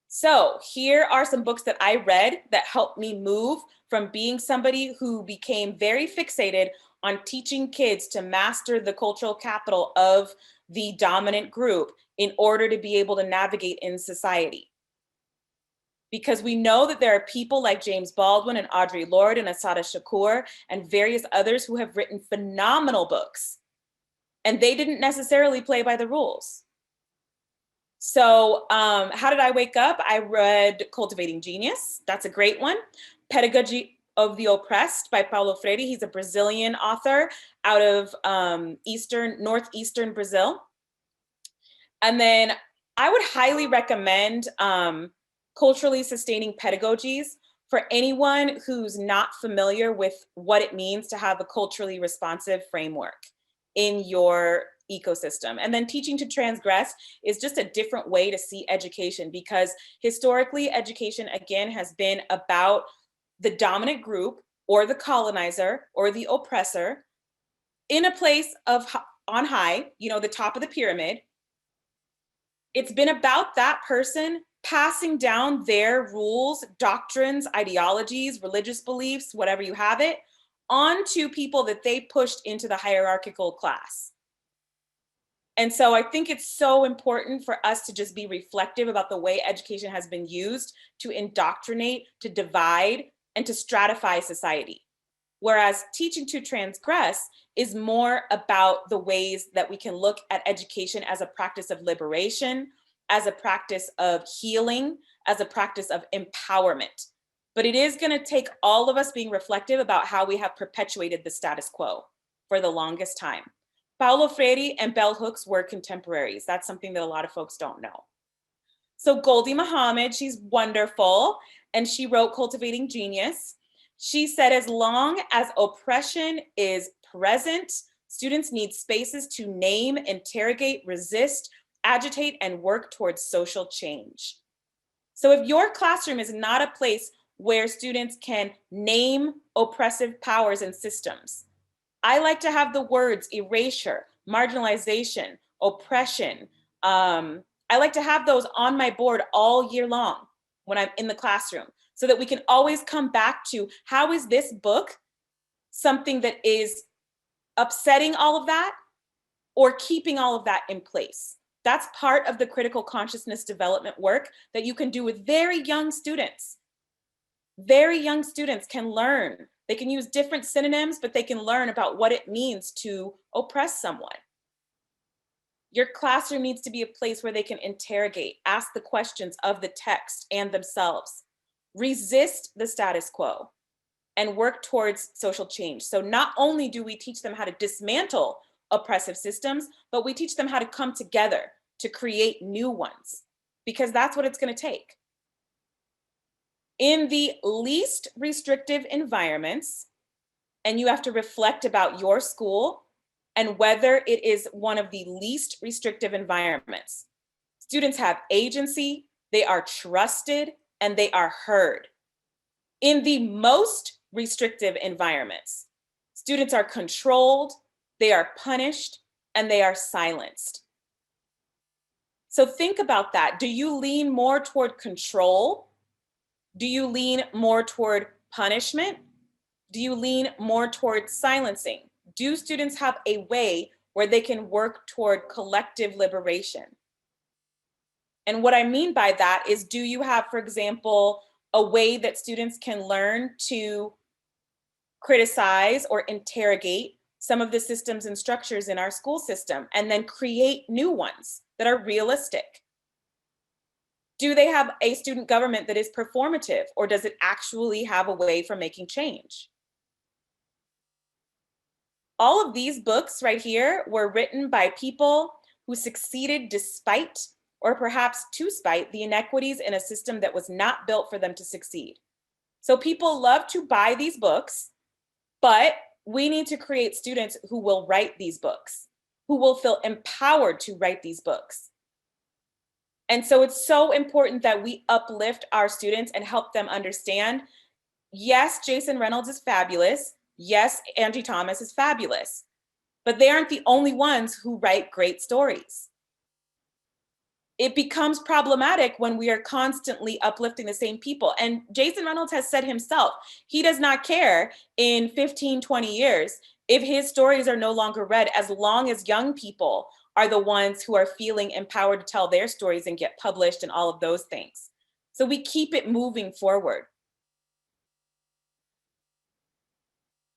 So here are some books that I read that helped me move from being somebody who became very fixated on teaching kids to master the cultural capital of the dominant group in order to be able to navigate in society. Because we know that there are people like James Baldwin and Audre Lorde and Assata Shakur and various others who have written phenomenal books, and they didn't necessarily play by the rules. So how did I wake up? I read Cultivating Genius. That's a great one. Pedagogy of the Oppressed by Paulo Freire. He's a Brazilian author out of northeastern Brazil. And then I would highly recommend Culturally Sustaining Pedagogies for anyone who's not familiar with what it means to have a culturally responsive framework. in your ecosystem. And then teaching to transgress is just a different way to see education, because historically education, again, has been about the dominant group or the colonizer or the oppressor in a place of on high, the top of the pyramid. It's been about that person passing down their rules, doctrines, ideologies, religious beliefs, whatever you have it, onto people that they pushed into the hierarchical class. And so I think it's so important for us to just be reflective about the way education has been used to indoctrinate, to divide, and to stratify society. Whereas teaching to transgress is more about the ways that we can look at education as a practice of liberation, as a practice of healing, as a practice of empowerment. But it is going to take all of us being reflective about how we have perpetuated the status quo for the longest time. Paulo Freire and bell hooks were contemporaries. That's something that a lot of folks don't know. So Goldie Muhammad, she's wonderful, and she wrote Cultivating Genius. She said, as long as oppression is present, students need spaces to name, interrogate, resist, agitate, and work towards social change. So if your classroom is not a place where students can name oppressive powers and systems, I like to have the words erasure, marginalization, oppression. I like to have those on my board all year long when I'm in the classroom, so that we can always come back to, how is this book something that is upsetting all of that or keeping all of that in place? That's part of the critical consciousness development work that you can do with very young students. Very young students can learn. They can use different synonyms, but they can learn about what it means to oppress someone. Your classroom needs to be a place where they can interrogate, ask the questions of the text and themselves, resist the status quo, and work towards social change. So not only do we teach them how to dismantle oppressive systems, but we teach them how to come together to create new ones, because that's what it's going to take. In the least restrictive environments, and you have to reflect about your school and whether it is one of the least restrictive environments, students have agency, they are trusted, and they are heard. In the most restrictive environments, students are controlled, they are punished, and they are silenced. So think about that. Do you lean more toward control? Do you lean more toward punishment? Do you lean more toward silencing? Do students have a way where they can work toward collective liberation? And what I mean by that is, do you have, for example, a way that students can learn to criticize or interrogate some of the systems and structures in our school system and then create new ones that are realistic? Do they have a student government that is performative, or does it actually have a way for making change? All of these books right here were written by people who succeeded despite, or perhaps to spite, the inequities in a system that was not built for them to succeed. So people love to buy these books, but we need to create students who will write these books, who will feel empowered to write these books. And so it's so important that we uplift our students and help them understand, yes, Jason Reynolds is fabulous. Yes, Angie Thomas is fabulous, but they aren't the only ones who write great stories. It becomes problematic when we are constantly uplifting the same people. And Jason Reynolds has said himself, he does not care in 15, 20 years if his stories are no longer read, as long as young people are the ones who are feeling empowered to tell their stories and get published and all of those things. So we keep it moving forward.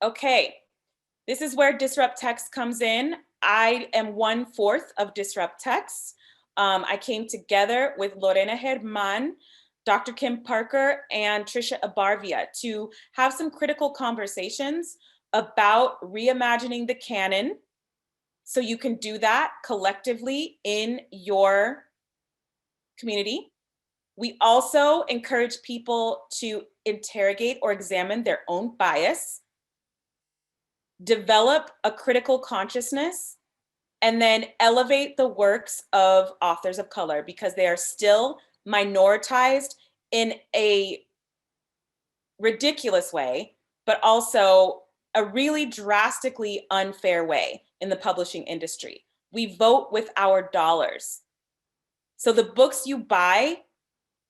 Okay, this is where Disrupt Text comes in. I am 1/4 of Disrupt Text. I came together with Lorena Germán, Dr. Kim Parker, and Trisha Abarvia to have some critical conversations about reimagining the canon. So you can do that collectively in your community. We also encourage people to interrogate or examine their own bias. develop a critical consciousness, and then elevate the works of authors of color because they are still minoritized in a ridiculous way, but also a really drastically unfair way in the publishing industry. We vote with our dollars. So the books you buy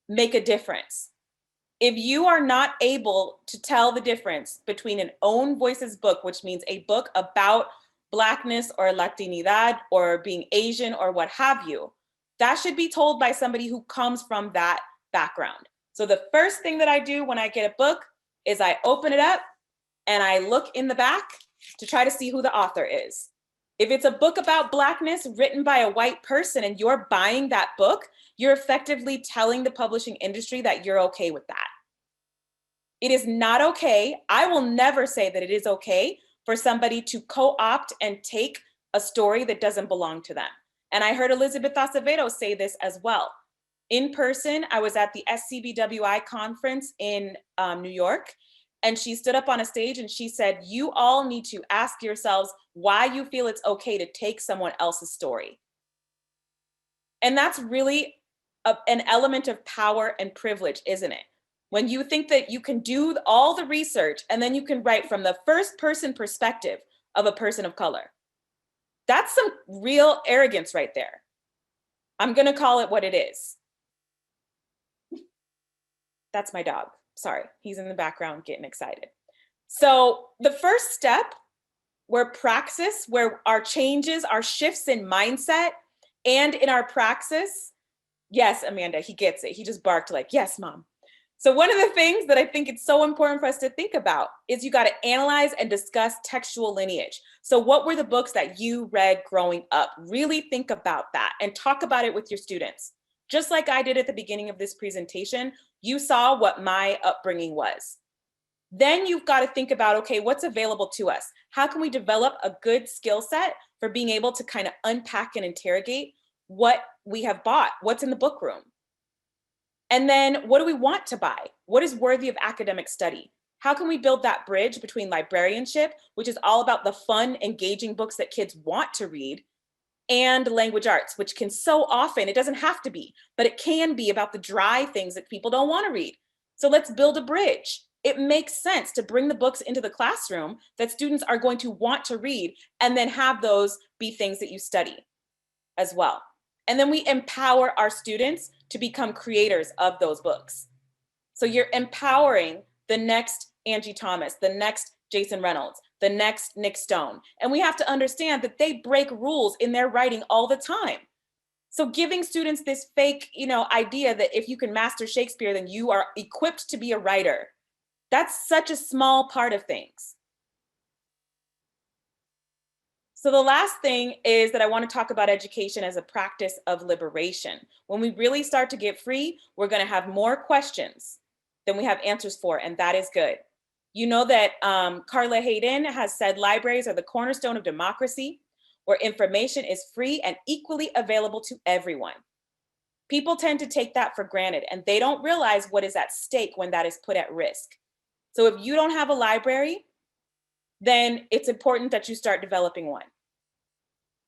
make a difference. If you are not able to tell the difference between an own voices book, which means a book about Blackness or Latinidad or being Asian or what have you, that should be told by somebody who comes from that background. So the first thing that I do when I get a book is I open it up and I look in the back to try to see who the author is. If it's a book about Blackness written by a white person and you're buying that book, you're effectively telling the publishing industry that you're okay with that. It is not okay. I will never say that it is okay for somebody to co-opt and take a story that doesn't belong to them. And I heard Elizabeth Acevedo say this as well. In person, I was at the SCBWI conference in New York, and she stood up on a stage and she said, you all need to ask yourselves why you feel it's okay to take someone else's story. And that's really an element of power and privilege, isn't it? When you think that you can do all the research and then you can write from the first person perspective of a person of color. That's some real arrogance right there. I'm gonna call it what it is. That's my dog. Sorry, he's in the background getting excited. So the first step, where praxis, where our changes, our shifts in mindset and in our praxis, yes, Amanda, he gets it. He just barked like, yes, mom. So one of the things that I think it's so important for us to think about is you got to analyze and discuss textual lineage. So what were the books that you read growing up? Really think about that and talk about it with your students. Just like I did at the beginning of this presentation, you saw what my upbringing was. Then you've got to think about, okay, what's available to us? How can we develop a good skill set for being able to kind of unpack and interrogate what we have bought, what's in the book room? And then what do we want to buy? What is worthy of academic study? How can we build that bridge between librarianship, which is all about the fun, engaging books that kids want to read, and language arts, which can so often, it doesn't have to be, but it can be about the dry things that people don't want to read. So let's build a bridge. It makes sense to bring the books into the classroom that students are going to want to read and then have those be things that you study as well. And then we empower our students to become creators of those books. So you're empowering the next Angie Thomas, the next Jason Reynolds, the next Nick Stone. And we have to understand that they break rules in their writing all the time. So giving students this fake, idea that if you can master Shakespeare, then you are equipped to be a writer. That's such a small part of things. So the last thing is that I want to talk about education as a practice of liberation. When we really start to get free, we're going to have more questions than we have answers for, and that is good. You know that Carla Hayden has said libraries are the cornerstone of democracy, where information is free and equally available to everyone. People tend to take that for granted, and they don't realize what is at stake when that is put at risk. So if you don't have a library, then it's important that you start developing one.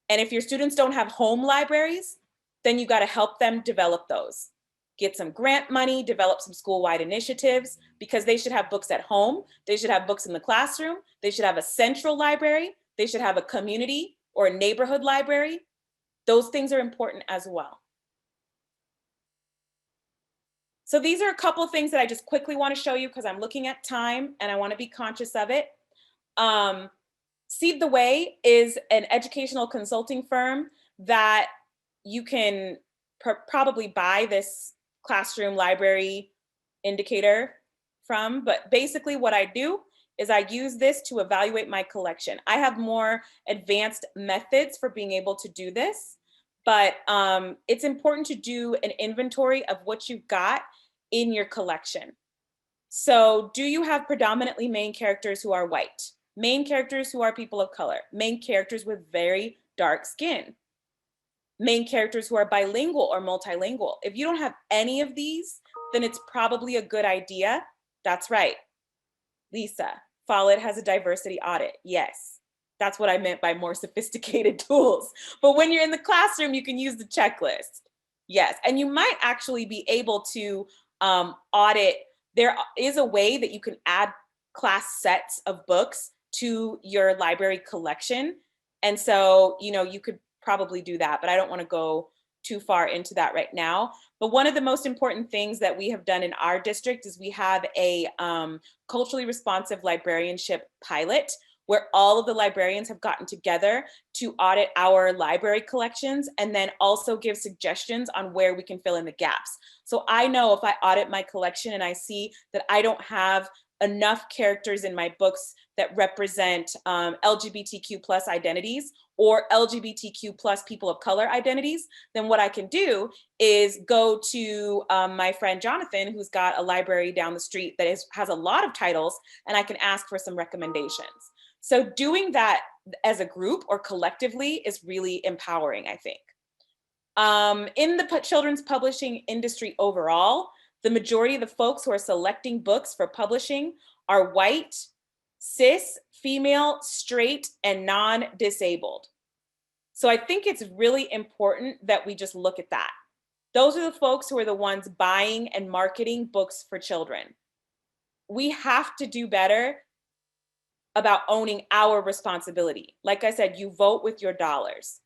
And if your students don't have home libraries, then you got to help them develop those. Get some grant money, develop some school-wide initiatives, because they should have books at home. They should have books in the classroom. They should have a central library. They should have a community or a neighborhood library. Those things are important as well. So these are a couple of things that I just quickly want to show you because I'm looking at time and I want to be conscious of it. Seed the Way is an educational consulting firm that you can probably buy this classroom library indicator from. But basically what I do is I use this to evaluate my collection. I have more advanced methods for being able to do this, but it's important to do an inventory of what you've got in your collection. So do you have predominantly main characters who are white? Main characters who are people of color? Main characters with very dark skin? Main characters who are bilingual or multilingual? If you don't have any of these, then it's probably a good idea. That's right, Lisa, Follett has a diversity audit. Yes, that's what I meant by more sophisticated tools. But when you're in the classroom, you can use the checklist. Yes, and you might actually be able to audit. There is a way that you can add class sets of books to your library collection. And so, you could probably do that, but I don't want to go too far into that right now. But one of the most important things that we have done in our district is we have a culturally responsive librarianship pilot where all of the librarians have gotten together to audit our library collections and then also give suggestions on where we can fill in the gaps. So I know if I audit my collection and I see that I don't have enough characters in my books that represent LGBTQ plus identities or LGBTQ plus people of color identities, then what I can do is go to my friend Jonathan, who's got a library down the street that has a lot of titles, and I can ask for some recommendations. So doing that as a group or collectively is really empowering, I think. In the children's publishing industry overall, the majority of the folks who are selecting books for publishing are white, cis, female, straight, and non-disabled. So I think it's really important that we just look at that. Those are the folks who are the ones buying and marketing books for children. We have to do better about owning our responsibility. Like I said, you vote with your dollars.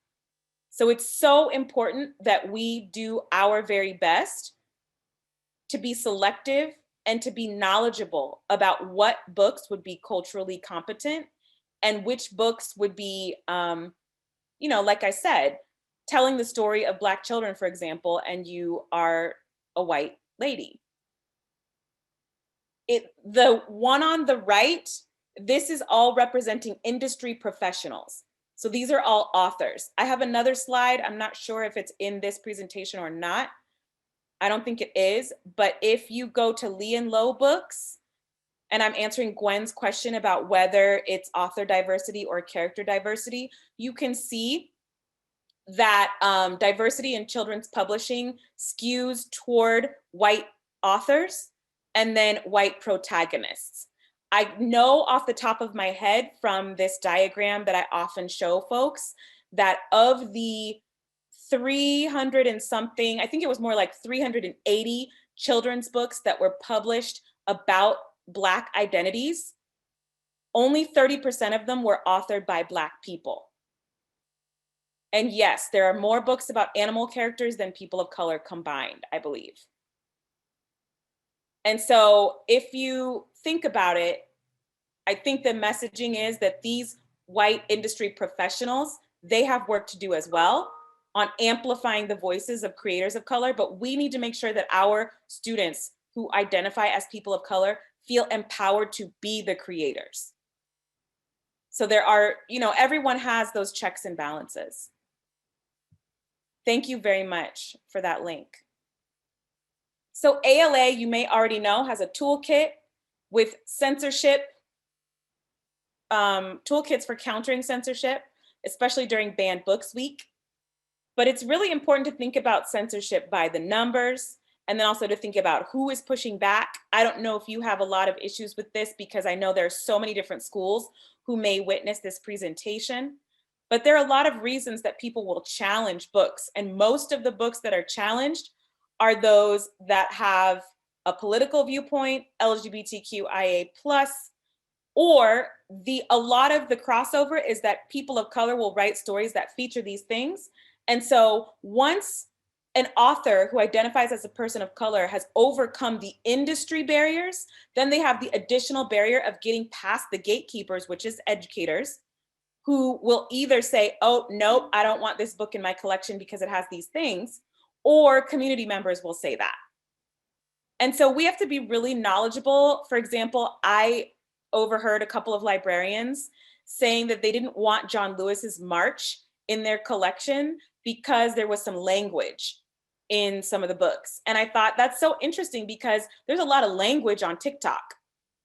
So it's so important that we do our very best to be selective and to be knowledgeable about what books would be culturally competent and which books would be, like I said, telling the story of Black children, for example, and you are a white lady. The one on the right, this is all representing industry professionals. So these are all authors. I have another slide. I'm not sure if it's in this presentation or not. I don't think it is, but if you go to Lee and Low books, and I'm answering Gwen's question about whether it's author diversity or character diversity, you can see that diversity in children's publishing skews toward white authors and then white protagonists. I know off the top of my head from this diagram that I often show folks that of the 300 and something, I think it was more like 380 children's books that were published about Black identities, only 30% of them were authored by Black people. And yes, there are more books about animal characters than people of color combined, I believe. And so if you think about it, I think the messaging is that these white industry professionals, they have work to do as well on amplifying the voices of creators of color, but we need to make sure that our students who identify as people of color feel empowered to be the creators. So there are, everyone has those checks and balances. Thank you very much for that link. So ALA, you may already know, has a toolkit with censorship, toolkits for countering censorship, especially during Banned Books Week. But it's really important to think about censorship by the numbers, and then also to think about who is pushing back. I don't know if you have a lot of issues with this because I know there are so many different schools who may witness this presentation, but there are a lot of reasons that people will challenge books. And most of the books that are challenged are those that have a political viewpoint, LGBTQIA+, or a lot of the crossover is that people of color will write stories that feature these things. And so once an author who identifies as a person of color has overcome the industry barriers, then they have the additional barrier of getting past the gatekeepers, which is educators, who will either say, oh, nope, I don't want this book in my collection because it has these things, or community members will say that. And so we have to be really knowledgeable. For example, I overheard a couple of librarians saying that they didn't want John Lewis's March in their collection because there was some language in some of the books. And I thought that's so interesting because there's a lot of language on TikTok.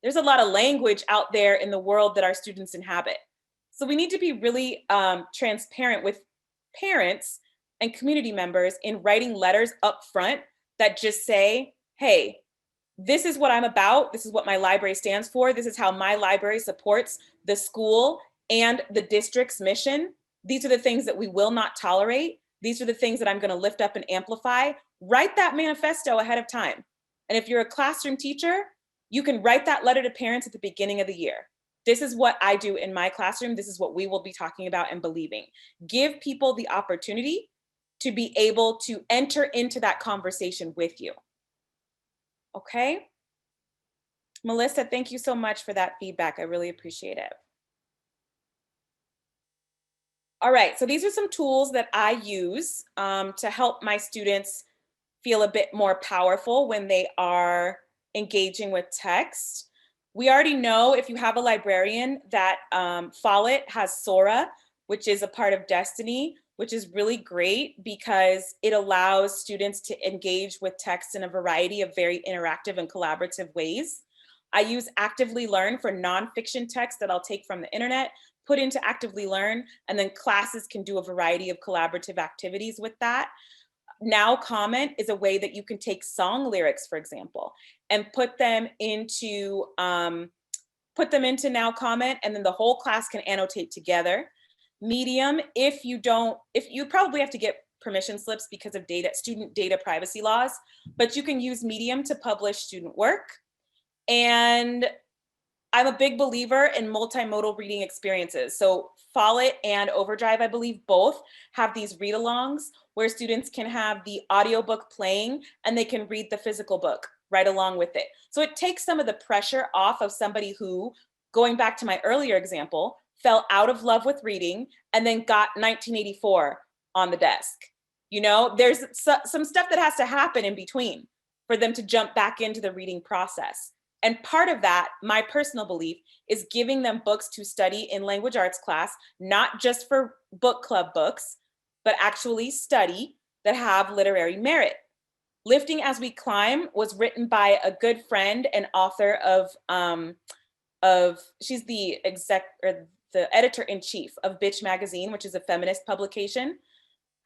There's a lot of language out there in the world that our students inhabit. So we need to be really transparent with parents and community members in writing letters up front that just say, hey, this is what I'm about. This is what my library stands for. This is how my library supports the school and the district's mission. These are the things that we will not tolerate. These are the things that I'm going to lift up and amplify. Write that manifesto ahead of time. And if you're a classroom teacher, you can write that letter to parents at the beginning of the year. This is what I do in my classroom. This is what we will be talking about and believing. Give people the opportunity to be able to enter into that conversation with you. Okay? Melissa, thank you so much for that feedback. I really appreciate it. All right, so these are some tools that I use to help my students feel a bit more powerful when they are engaging with text. We already know, if you have a librarian, that Follett has Sora, which is a part of Destiny, which is really great because it allows students to engage with text in a variety of very interactive and collaborative ways. I use Actively Learn for nonfiction text that I'll take from the internet, put into Actively Learn, and then classes can do a variety of collaborative activities with that. Now Comment is a way that you can take song lyrics, for example, and put them into Now Comment, and then the whole class can annotate together. Medium, if you probably have to get permission slips because of student data privacy laws, but you can use Medium to publish student work. And I'm a big believer in multimodal reading experiences. So Follett and Overdrive, I believe both have these read-alongs where students can have the audiobook playing and they can read the physical book right along with it. So it takes some of the pressure off of somebody who, going back to my earlier example, fell out of love with reading and then got 1984 on the desk. You know, there's some stuff that has to happen in between for them to jump back into the reading process. And part of that, my personal belief, is giving them books to study in language arts class, not just for book club books, but actually study that have literary merit. Lifting as We Climb was written by a good friend and author she's the editor-in-chief of Bitch Magazine, which is a feminist publication.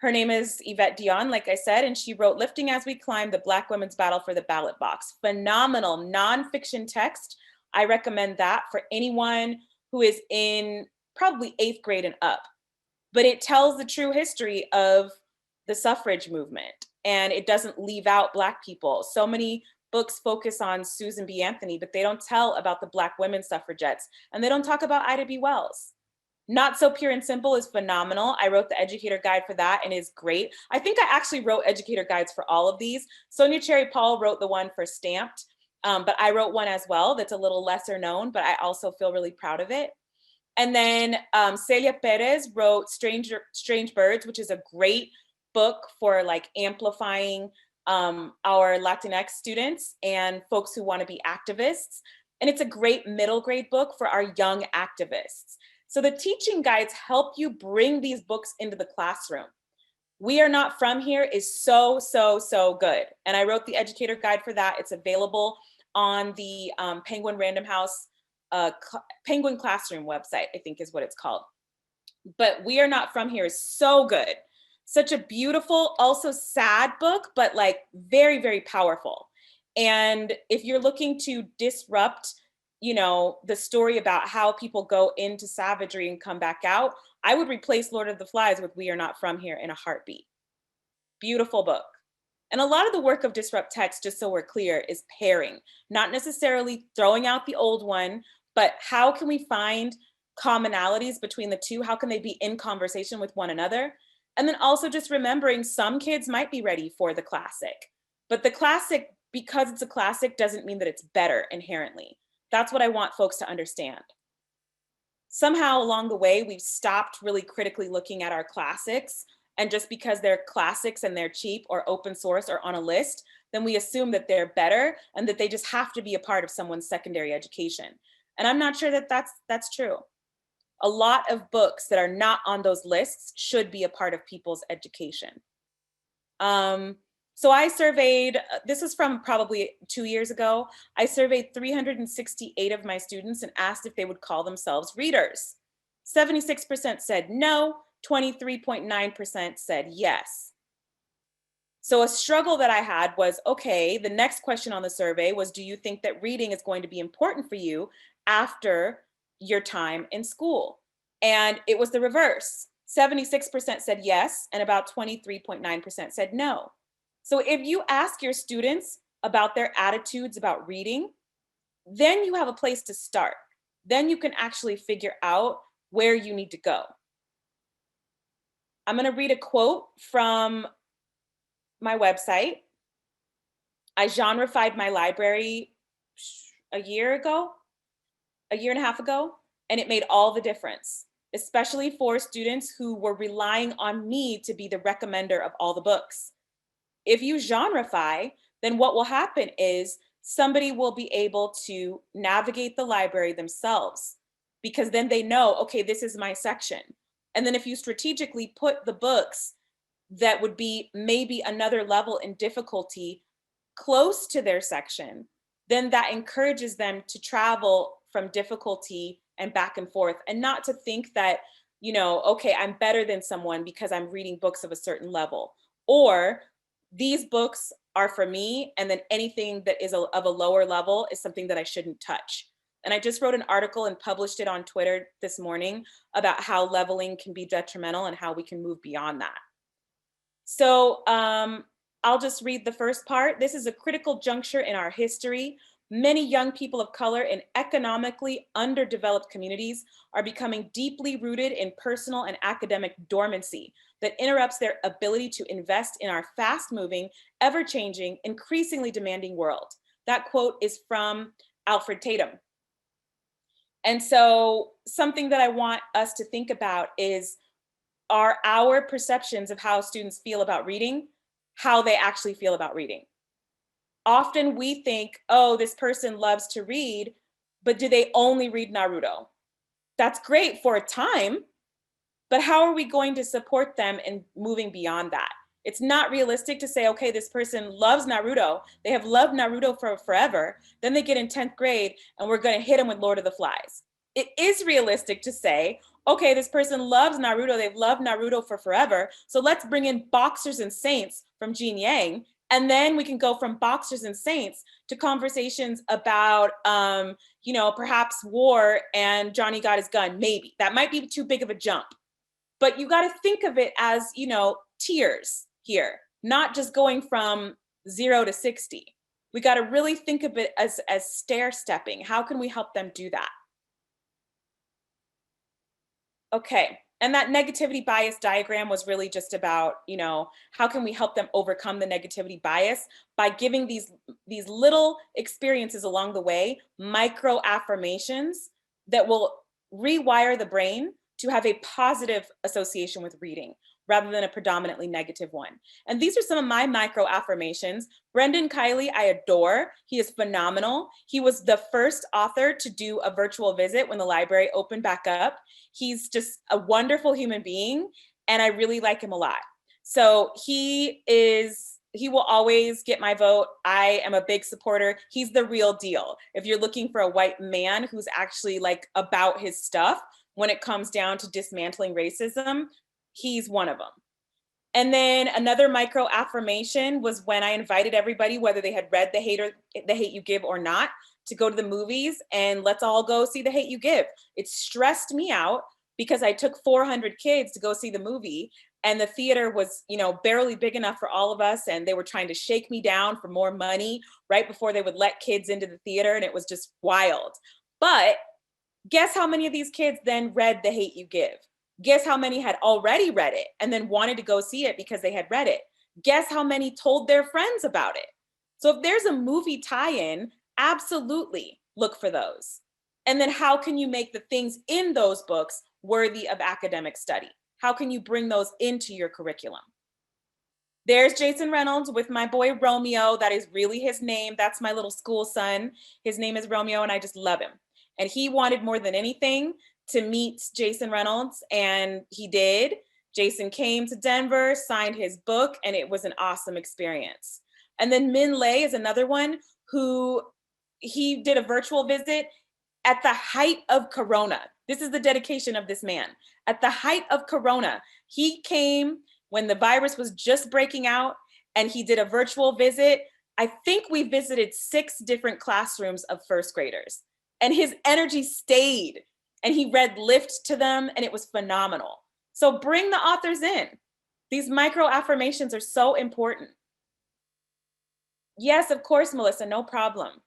Her name is Yvette Dion, like I said, and she wrote Lifting as We Climb, The Black Women's Battle for the Ballot Box. Phenomenal nonfiction text. I recommend that for anyone who is in probably 8th grade and up. But it tells the true history of the suffrage movement, and it doesn't leave out Black people. So many books focus on Susan B. Anthony, but they don't tell about the Black women suffragettes, and they don't talk about Ida B. Wells. Not So Pure and Simple is phenomenal. I wrote the educator guide for that and is great. I think I actually wrote educator guides for all of these. Sonia Cherry Paul wrote the one for Stamped, but I wrote one as well that's a little lesser known, but I also feel really proud of it. And then Celia Perez wrote Strange Birds, which is a great book for like amplifying our Latinx students and folks who want to be activists. And it's a great middle grade book for our young activists. So the teaching guides help you bring these books into the classroom. We Are Not From Here is so, so, so good. And I wrote the educator guide for that. It's available on the Penguin Random House Penguin Classroom website, I think is what it's called. But We Are Not From Here is so good. Such a beautiful, also sad book, but like very, very powerful. And if you're looking to disrupt, you know, the story about how people go into savagery and come back out, I would replace Lord of the Flies with We Are Not From Here in a heartbeat. Beautiful book. And a lot of the work of Disrupt Text, just so we're clear, is pairing, not necessarily throwing out the old one, but how can we find commonalities between the two? How can they be in conversation with one another? And then also just remembering some kids might be ready for the classic, but the classic, because it's a classic, doesn't mean that it's better inherently. That's what I want folks to understand. Somehow along the way, we've stopped really critically looking at our classics, and just because they're classics and they're cheap or open source or on a list, then we assume that they're better and that they just have to be a part of someone's secondary education. And I'm not sure that that's true. A lot of books that are not on those lists should be a part of people's education. So I surveyed, this is from probably 2 years ago, I surveyed 368 of my students and asked if they would call themselves readers. 76% said no, 23.9% said yes. So a struggle that I had was, okay, the next question on the survey was, do you think that reading is going to be important for you after your time in school? And it was the reverse. 76% said yes, and about 23.9% said no. So if you ask your students about their attitudes about reading, then you have a place to start. Then you can actually figure out where you need to go. I'm going to read a quote from my website. I genrefied my library a year and a half ago, and it made all the difference, especially for students who were relying on me to be the recommender of all the books. If you genrefy, then what will happen is somebody will be able to navigate the library themselves, because then they know, okay, this is my section. And then if you strategically put the books that would be maybe another level in difficulty close to their section, then that encourages them to travel from difficulty and back and forth, and not to think that, okay, I'm better than someone because I'm reading books of a certain level, or these books are for me, and then anything that is of a lower level is something that I shouldn't touch. And I just wrote an article and published it on Twitter this morning about how leveling can be detrimental and how we can move beyond that. So I'll just read the first part. This is a critical juncture in our history. Many young people of color in economically underdeveloped communities are becoming deeply rooted in personal and academic dormancy that interrupts their ability to invest in our fast-moving, ever-changing, increasingly demanding world. That quote is from Alfred Tatum. And so something that I want us to think about is, are our perceptions of how students feel about reading how they actually feel about reading? Often we think, oh, this person loves to read, but do they only read Naruto? That's great for a time, but how are we going to support them in moving beyond that? It's not realistic to say, okay, this person loves Naruto. They have loved Naruto for forever. Then they get in 10th grade and we're going to hit them with Lord of the Flies. It is realistic to say, okay, this person loves Naruto. They've loved Naruto for forever. So let's bring in Boxers and Saints from Gene Yang. And then we can go from Boxers and Saints to conversations about, perhaps war and Johnny Got His Gun. Maybe that might be too big of a jump. But you got to think of it as, tiers here, not just going from 0 to 60. We got to really think of it as stair stepping. How can we help them do that? Okay. And that negativity bias diagram was really just about, how can we help them overcome the negativity bias by giving these little experiences along the way, micro affirmations that will rewire the brain to have a positive association with reading rather than a predominantly negative one. And these are some of my micro affirmations. Brendan Kiley, I adore. He is phenomenal. He was the first author to do a virtual visit when the library opened back up. He's just a wonderful human being, and I really like him a lot. So he will always get my vote. I am a big supporter. He's the real deal. If you're looking for a white man who's actually about his stuff when it comes down to dismantling racism, he's one of them. And then another micro affirmation was when I invited everybody, whether they had read The Hate You Give or not, to go to the movies and let's all go see The Hate You Give. It stressed me out because I took 400 kids to go see the movie, and the theater was, barely big enough for all of us, and they were trying to shake me down for more money right before they would let kids into the theater, and it was just wild. But guess how many of these kids then read The Hate You Give? Guess how many had already read it and then wanted to go see it because they had read it? Guess how many told their friends about it? So if there's a movie tie-in, absolutely look for those. And then how can you make the things in those books worthy of academic study? How can you bring those into your curriculum? There's Jason Reynolds with my boy Romeo. That is really his name. That's my little school son. His name is Romeo, and I just love him. And he wanted more than anything to meet Jason Reynolds, and he did. Jason came to Denver, signed his book, and it was an awesome experience. And then Min Lei is another one who he did a virtual visit at the height of Corona. This is the dedication of this man. At the height of Corona, he came when the virus was just breaking out, and he did a virtual visit. I think we visited 6 different classrooms of first graders, and his energy stayed, and he read Lift to them, and it was phenomenal. So bring the authors in. These micro affirmations are so important. Yes, of course, Melissa, no problem.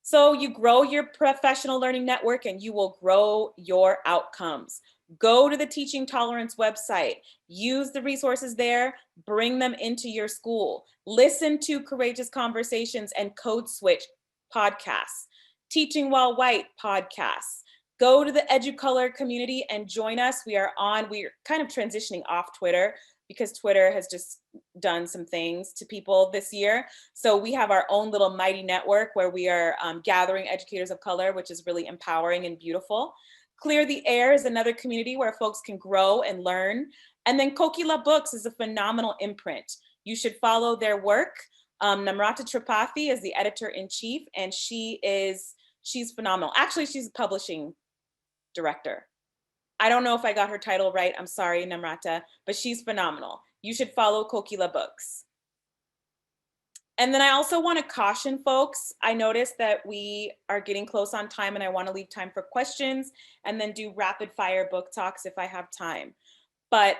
So you grow your professional learning network and you will grow your outcomes. Go to the Teaching Tolerance website, use the resources there, bring them into your school. Listen to Courageous Conversations and Code Switch podcasts, Teaching While White podcasts. Go to the EduColor community and join us. We're kind of transitioning off Twitter because Twitter has just done some things to people this year. So we have our own little mighty network where we are gathering educators of color, which is really empowering and beautiful. Clear the Air is another community where folks can grow and learn. And then Kokila Books is a phenomenal imprint. You should follow their work. Namrata Tripathi is the editor-in-chief, and she's phenomenal. Actually, she's a publishing director. I don't know if I got her title right. I'm sorry, Namrata, but she's phenomenal. You should follow Kokila Books. And then I also want to caution folks. I noticed that we are getting close on time and I want to leave time for questions and then do rapid fire book talks if I have time. But,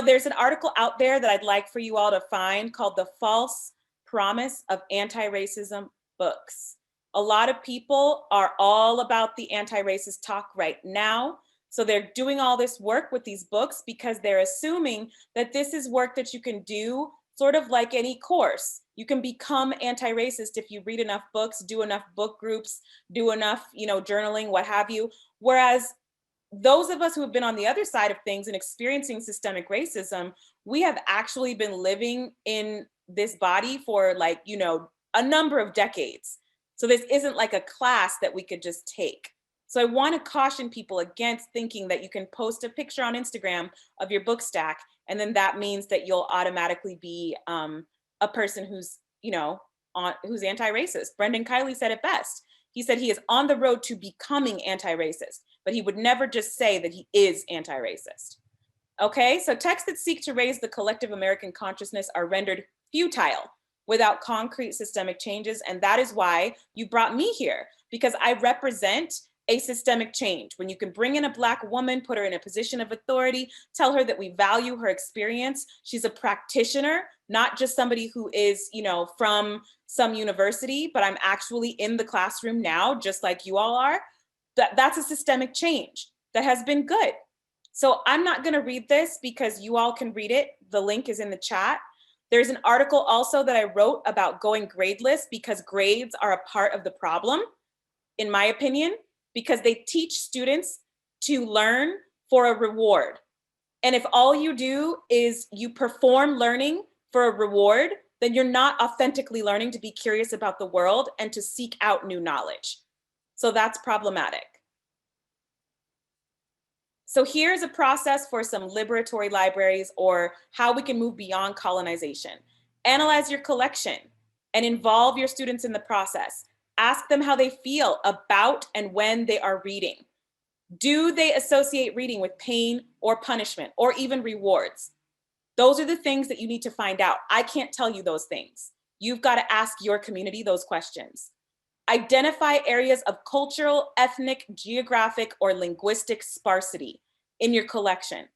there's an article out there that I'd like for you all to find called The False Promise of Anti-Racism Books. A lot of people are all about the anti-racist talk right now. So they're doing all this work with these books because they're assuming that this is work that you can do sort of like any course. You can become anti-racist if you read enough books, do enough book groups, do enough, journaling, what have you. Whereas those of us who have been on the other side of things and experiencing systemic racism, we have actually been living in this body for a number of decades. So this isn't like a class that we could just take. So I want to caution people against thinking that you can post a picture on Instagram of your book stack, and then that means that you'll automatically be a person who's, who's anti-racist. Brendan Kiley said it best. He said he is on the road to becoming anti-racist, but he would never just say that he is anti-racist. Okay, so texts that seek to raise the collective American consciousness are rendered futile without concrete systemic changes. And that is why you brought me here, because I represent a systemic change. When you can bring in a Black woman, put her in a position of authority, tell her that we value her experience. She's a practitioner, not just somebody who is, from some university, but I'm actually in the classroom now, just like you all are. That's a systemic change that has been good. So I'm not gonna read this because you all can read it. The link is in the chat. There's an article also that I wrote about going gradeless because grades are a part of the problem, in my opinion, because they teach students to learn for a reward. And if all you do is you perform learning for a reward, then you're not authentically learning to be curious about the world and to seek out new knowledge. So that's problematic. So here's a process for some liberatory libraries or how we can move beyond colonization. Analyze your collection and involve your students in the process. Ask them how they feel about and when they are reading. Do they associate reading with pain or punishment or even rewards? Those are the things that you need to find out. I can't tell you those things. You've got to ask your community those questions. Identify areas of cultural, ethnic, geographic, or linguistic sparsity in your collection.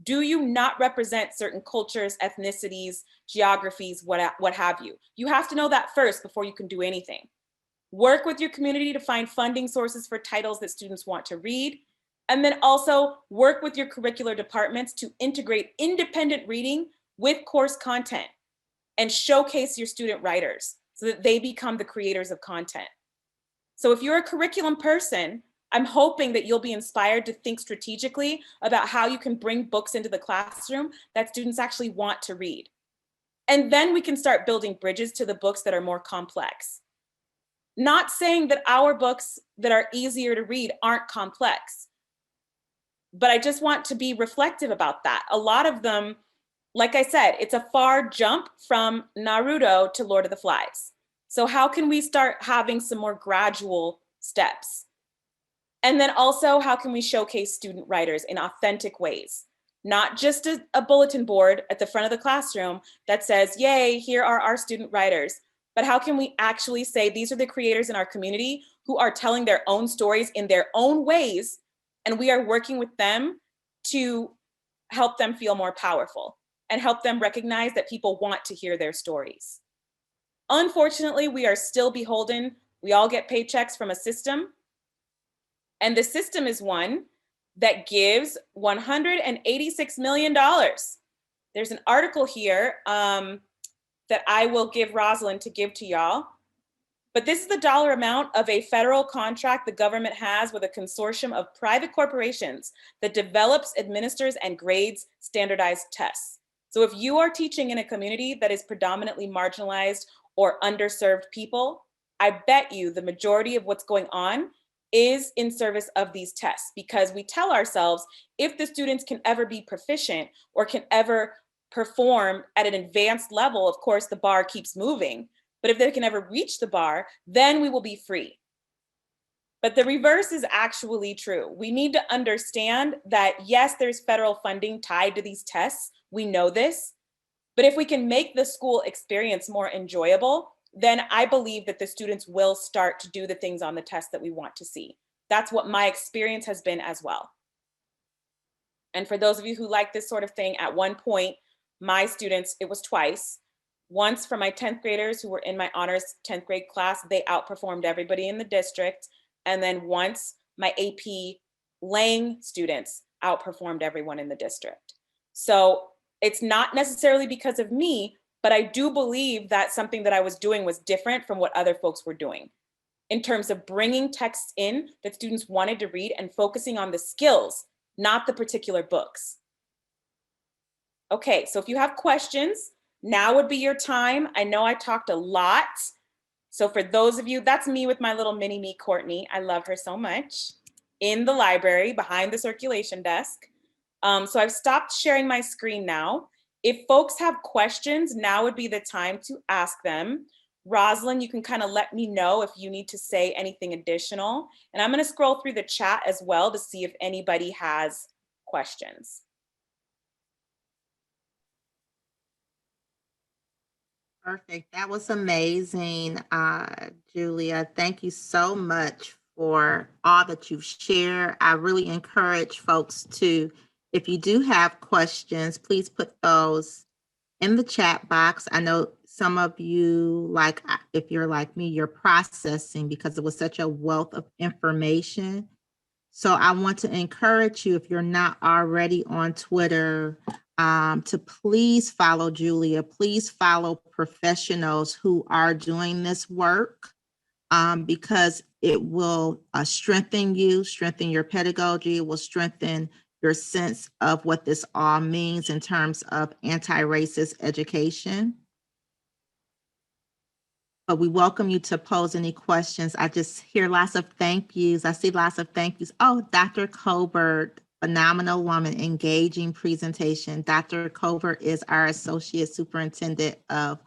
Do you not represent certain cultures, ethnicities, geographies, what have you? You have to know that first before you can do anything. Work with your community to find funding sources for titles that students want to read. And then also work with your curricular departments to integrate independent reading with course content and showcase your student writers so that they become the creators of content. So if you're a curriculum person, I'm hoping that you'll be inspired to think strategically about how you can bring books into the classroom that students actually want to read. And then we can start building bridges to the books that are more complex. Not saying that our books that are easier to read aren't complex, but I just want to be reflective about that. A lot of them, like I said, it's a far jump from Naruto to Lord of the Flies. So how can we start having some more gradual steps? And then also, how can we showcase student writers in authentic ways? not just a bulletin board at the front of the classroom that says, yay, here are our student writers, but how can we actually say these are the creators in our community who are telling their own stories in their own ways, and we are working with them to help them feel more powerful and help them recognize that people want to hear their stories. Unfortunately, we are still beholden. We all get paychecks from a system, and the system is one that gives $186 million. There's an article here that I will give Rosalind to give to y'all. But this is the dollar amount of a federal contract the government has with a consortium of private corporations that develops, administers, and grades standardized tests. So if you are teaching in a community that is predominantly marginalized or underserved people, I bet you the majority of what's going on is in service of these tests, because we tell ourselves if the students can ever be proficient or can ever perform at an advanced level, of course, the bar keeps moving. But if they can ever reach the bar, then we will be free. But the reverse is actually true. We need to understand that, yes, there's federal funding tied to these tests. We know this. But if we can make the school experience more enjoyable, then I believe that the students will start to do the things on the test that we want to see. That's what my experience has been as well. And for those of you who like this sort of thing, at one point, my students, it was twice. Once for my 10th graders who were in my honors 10th grade class, they outperformed everybody in the district. And then once my AP Lang students outperformed everyone in the district. So it's not necessarily because of me, but I do believe that something that I was doing was different from what other folks were doing in terms of bringing texts in that students wanted to read and focusing on the skills, not the particular books. Okay, so if you have questions, now would be your time. I know I talked a lot. So for those of you, that's me with my little mini me, Courtney. I love her so much. In the library, behind the circulation desk. So I've stopped sharing my screen now. If folks have questions, now would be the time to ask them. Rosalind, you can kind of let me know if you need to say anything additional. And I'm gonna scroll through the chat as well to see if anybody has questions. Perfect. That was amazing, Julia. Thank you so much for all that you've shared. I really encourage folks to, if you do have questions, please put those in the chat box. I know some of you, like if you're like me, you're processing because it was such a wealth of information. So I want to encourage you, if you're not already on Twitter, to please follow Julia. Please follow professionals who are doing this work, because it will strengthen you, strengthen your pedagogy, it will strengthen your sense of what this all means in terms of anti-racist education. But we welcome you to pose any questions. I just hear lots of thank yous. I see lots of thank yous. Oh, Dr. Colbert, phenomenal woman, engaging presentation. Dr. Colbert is our Associate Superintendent of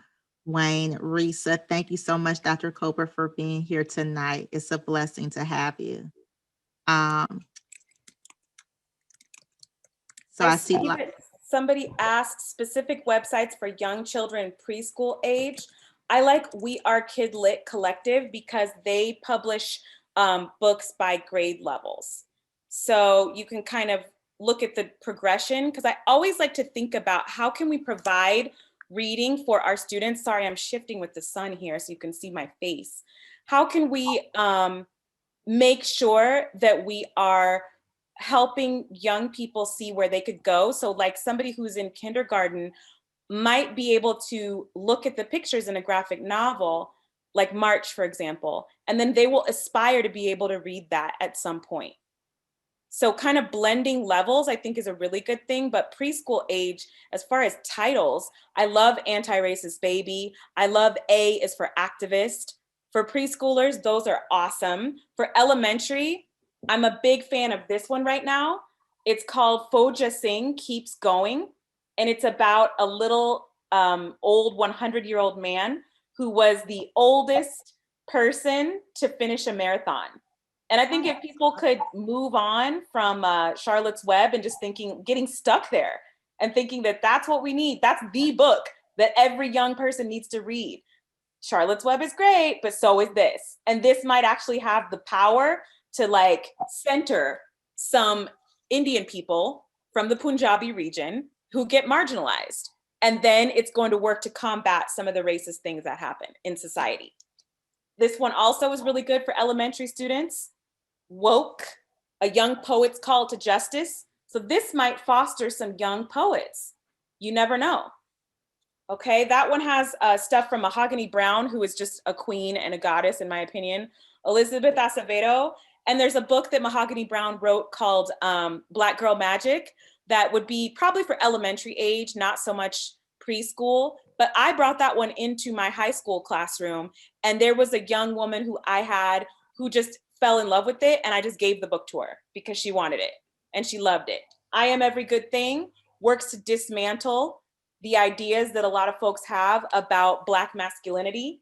Wayne Risa. Thank you so much, Dr. Colbert, for being here tonight. It's a blessing to have you. So I see somebody asked specific websites for young children preschool age. I like We Are Kid Lit Collective because they publish books by grade levels. So you can kind of look at the progression, because I always like to think about how can we provide reading for our students. Sorry, I'm shifting with the sun here so you can see my face. How can we make sure that we are helping young people see where they could go? So like somebody who's in kindergarten might be able to look at the pictures in a graphic novel, like March, for example, and then they will aspire to be able to read that at some point. So kind of blending levels, I think, is a really good thing. But preschool age, as far as titles, I love Anti-Racist Baby. I love A is for Activist. For preschoolers, those are awesome. For elementary, I'm a big fan of this one right now. It's called Foja Singh Keeps Going. And it's about a little old 100-year-old man who was the oldest person to finish a marathon. And I think if people could move on from Charlotte's Web and just getting stuck there and thinking that that's what we need, that's the book that every young person needs to read. Charlotte's Web is great, but so is this. And this might actually have the power to like center some Indian people from the Punjabi region who get marginalized. And then it's going to work to combat some of the racist things that happen in society. This one also is really good for elementary students. Woke, a young poet's call to justice. So this might foster some young poets. You never know. Okay, that one has stuff from Mahogany Brown, who is just a queen and a goddess, in my opinion, Elizabeth Acevedo. And there's a book that Mahogany Brown wrote called Black Girl Magic that would be probably for elementary age, not so much preschool. But I brought that one into my high school classroom. And there was a young woman who I had who just fell in love with it. And I just gave the book to her because she wanted it and she loved it. I Am Every Good Thing works to dismantle the ideas that a lot of folks have about Black masculinity.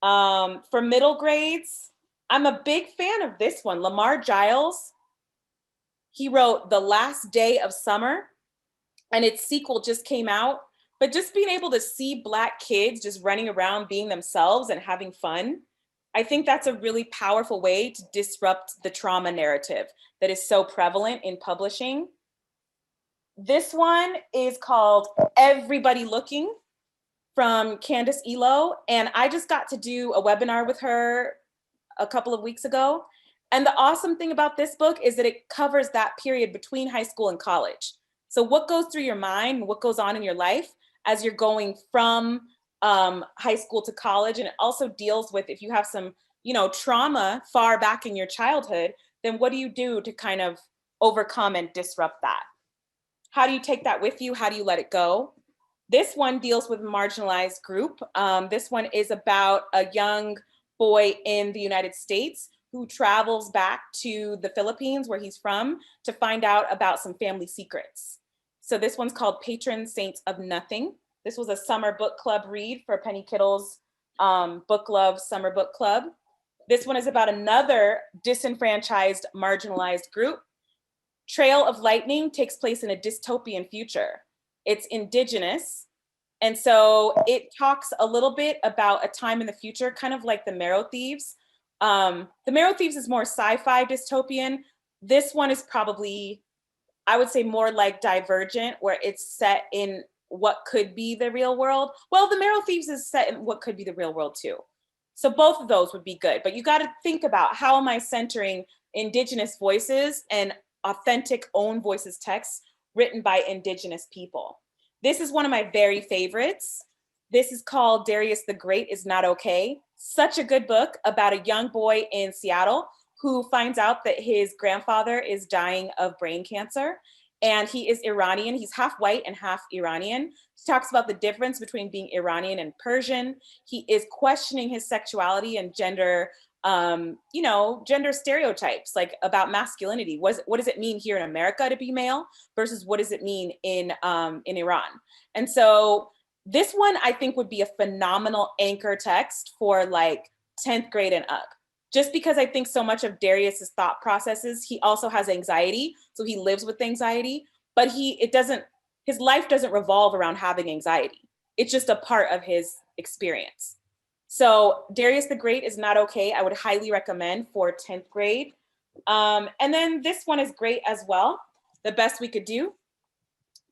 For middle grades, I'm a big fan of this one. Lamar Giles, he wrote The Last Day of Summer, and its sequel just came out. But just being able to see Black kids just running around being themselves and having fun, I think that's a really powerful way to disrupt the trauma narrative that is so prevalent in publishing. This one is called Everybody Looking from Candace Elo. And I just got to do a webinar with her a couple of weeks ago. And the awesome thing about this book is that it covers that period between high school and college. So what goes through your mind and what goes on in your life as you're going from high school to college. And it also deals with if you have some, trauma far back in your childhood, then what do you do to kind of overcome and disrupt that? How do you take that with you? How do you let it go? This one deals with a marginalized group. This one is about a young boy in the United States who travels back to the Philippines, where he's from, to find out about some family secrets. So this one's called Patron Saints of Nothing. This was a summer book club read for Penny Kittle's Book Love Summer Book Club. This one is about another disenfranchised, marginalized group. Trail of Lightning takes place in a dystopian future. It's indigenous. And so it talks a little bit about a time in the future, kind of like the Marrow Thieves. The Marrow Thieves is more sci-fi dystopian. This one is probably, I would say, more like Divergent, where it's set in what could be the real world. Well, the Marrow Thieves is set in what could be the real world too. So both of those would be good. But you got to think about, how am I centering indigenous voices and authentic own voices texts written by indigenous people? This is one of my very favorites. This is called Darius the Great Is Not Okay. Such a good book about a young boy in Seattle who finds out that his grandfather is dying of brain cancer, and he is Iranian. He's half white and half Iranian. He talks about the difference between being Iranian and Persian. He is questioning his sexuality and gender gender stereotypes, like about masculinity. What does it mean here in America to be male versus what does it mean in Iran? And so this one I think would be a phenomenal anchor text for like 10th grade and up. Just because I think so much of Darius's thought processes, he also has anxiety, so he lives with anxiety, but his life doesn't revolve around having anxiety. It's just a part of his experience. So Darius the Great Is Not Okay. I would highly recommend for 10th grade. And then this one is great as well. The Best We Could Do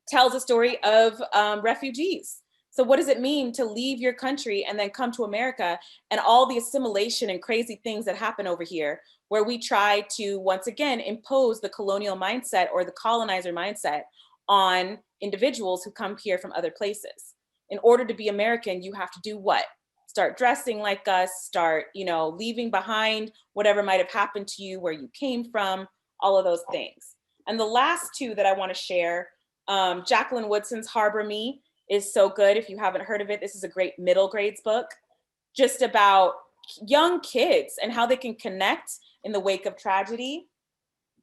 tells a story of refugees. So what does it mean to leave your country and then come to America, and all the assimilation and crazy things that happen over here, where we try to, once again, impose the colonial mindset or the colonizer mindset on individuals who come here from other places. In order to be American, you have to do what? Start dressing like us, start, leaving behind whatever might have happened to you, where you came from, all of those things. And the last two that I want to share, Jacqueline Woodson's Harbor Me is so good. If you haven't heard of it, this is a great middle grades book, just about young kids and how they can connect in the wake of tragedy.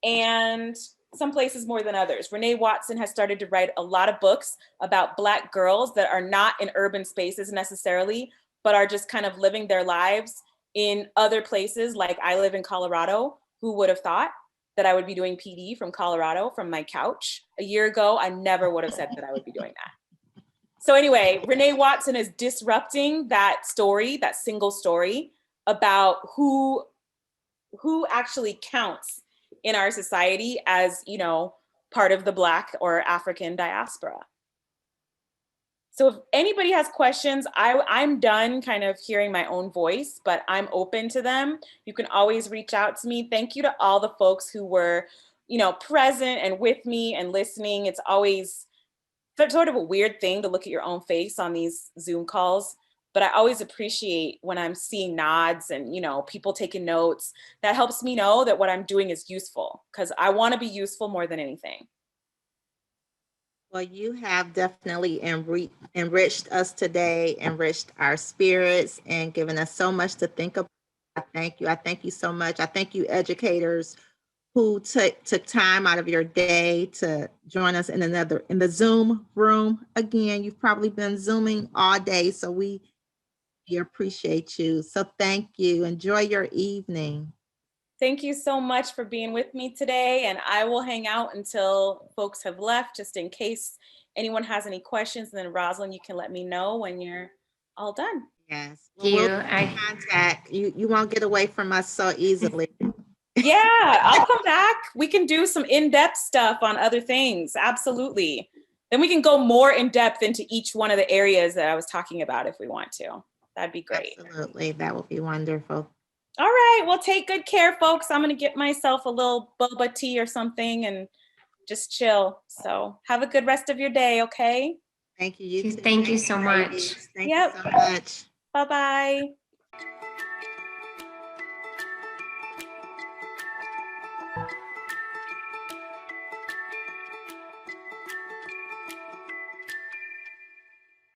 And some places more than others. Renee Watson has started to write a lot of books about Black girls that are not in urban spaces necessarily, but are just kind of living their lives in other places. Like I live in Colorado. Who would have thought that I would be doing PD from Colorado from my couch a year ago? I never would have said that I would be doing that. So anyway, Renee Watson is disrupting that story, that single story about who actually counts in our society as, you know, part of the Black or African diaspora. So if anybody has questions, I'm done kind of hearing my own voice, but I'm open to them. You can always reach out to me. Thank you to all the folks who were, you know, present and with me and listening. It's always sort of a weird thing to look at your own face on these Zoom calls, but I always appreciate when I'm seeing nods and, you know, people taking notes. That helps me know that what I'm doing is useful, because I want to be useful more than anything. Well, you have definitely enriched us today, enriched our spirits, and given us so much to think about. I thank you. I thank you so much. I thank you, educators who took time out of your day to join us in the Zoom room. Again, you've probably been Zooming all day, so we appreciate you. So thank you. Enjoy your evening. Thank you so much for being with me today, and I will hang out until folks have left, just in case anyone has any questions. And then Rosalind, you can let me know when you're all done. Yes. Well, we'll contact you. You won't get away from us so easily. Yeah, I'll come back. We can do some in-depth stuff on other things. Absolutely. Then we can go more in depth into each one of the areas that I was talking about if we want to. That'd be great. Absolutely. That would be wonderful. All right. Well, take good care, folks. I'm going to get myself a little boba tea or something and just chill. So have a good rest of your day, okay? Thank you. You too. Thank you so much. Thank you so much. Bye-bye.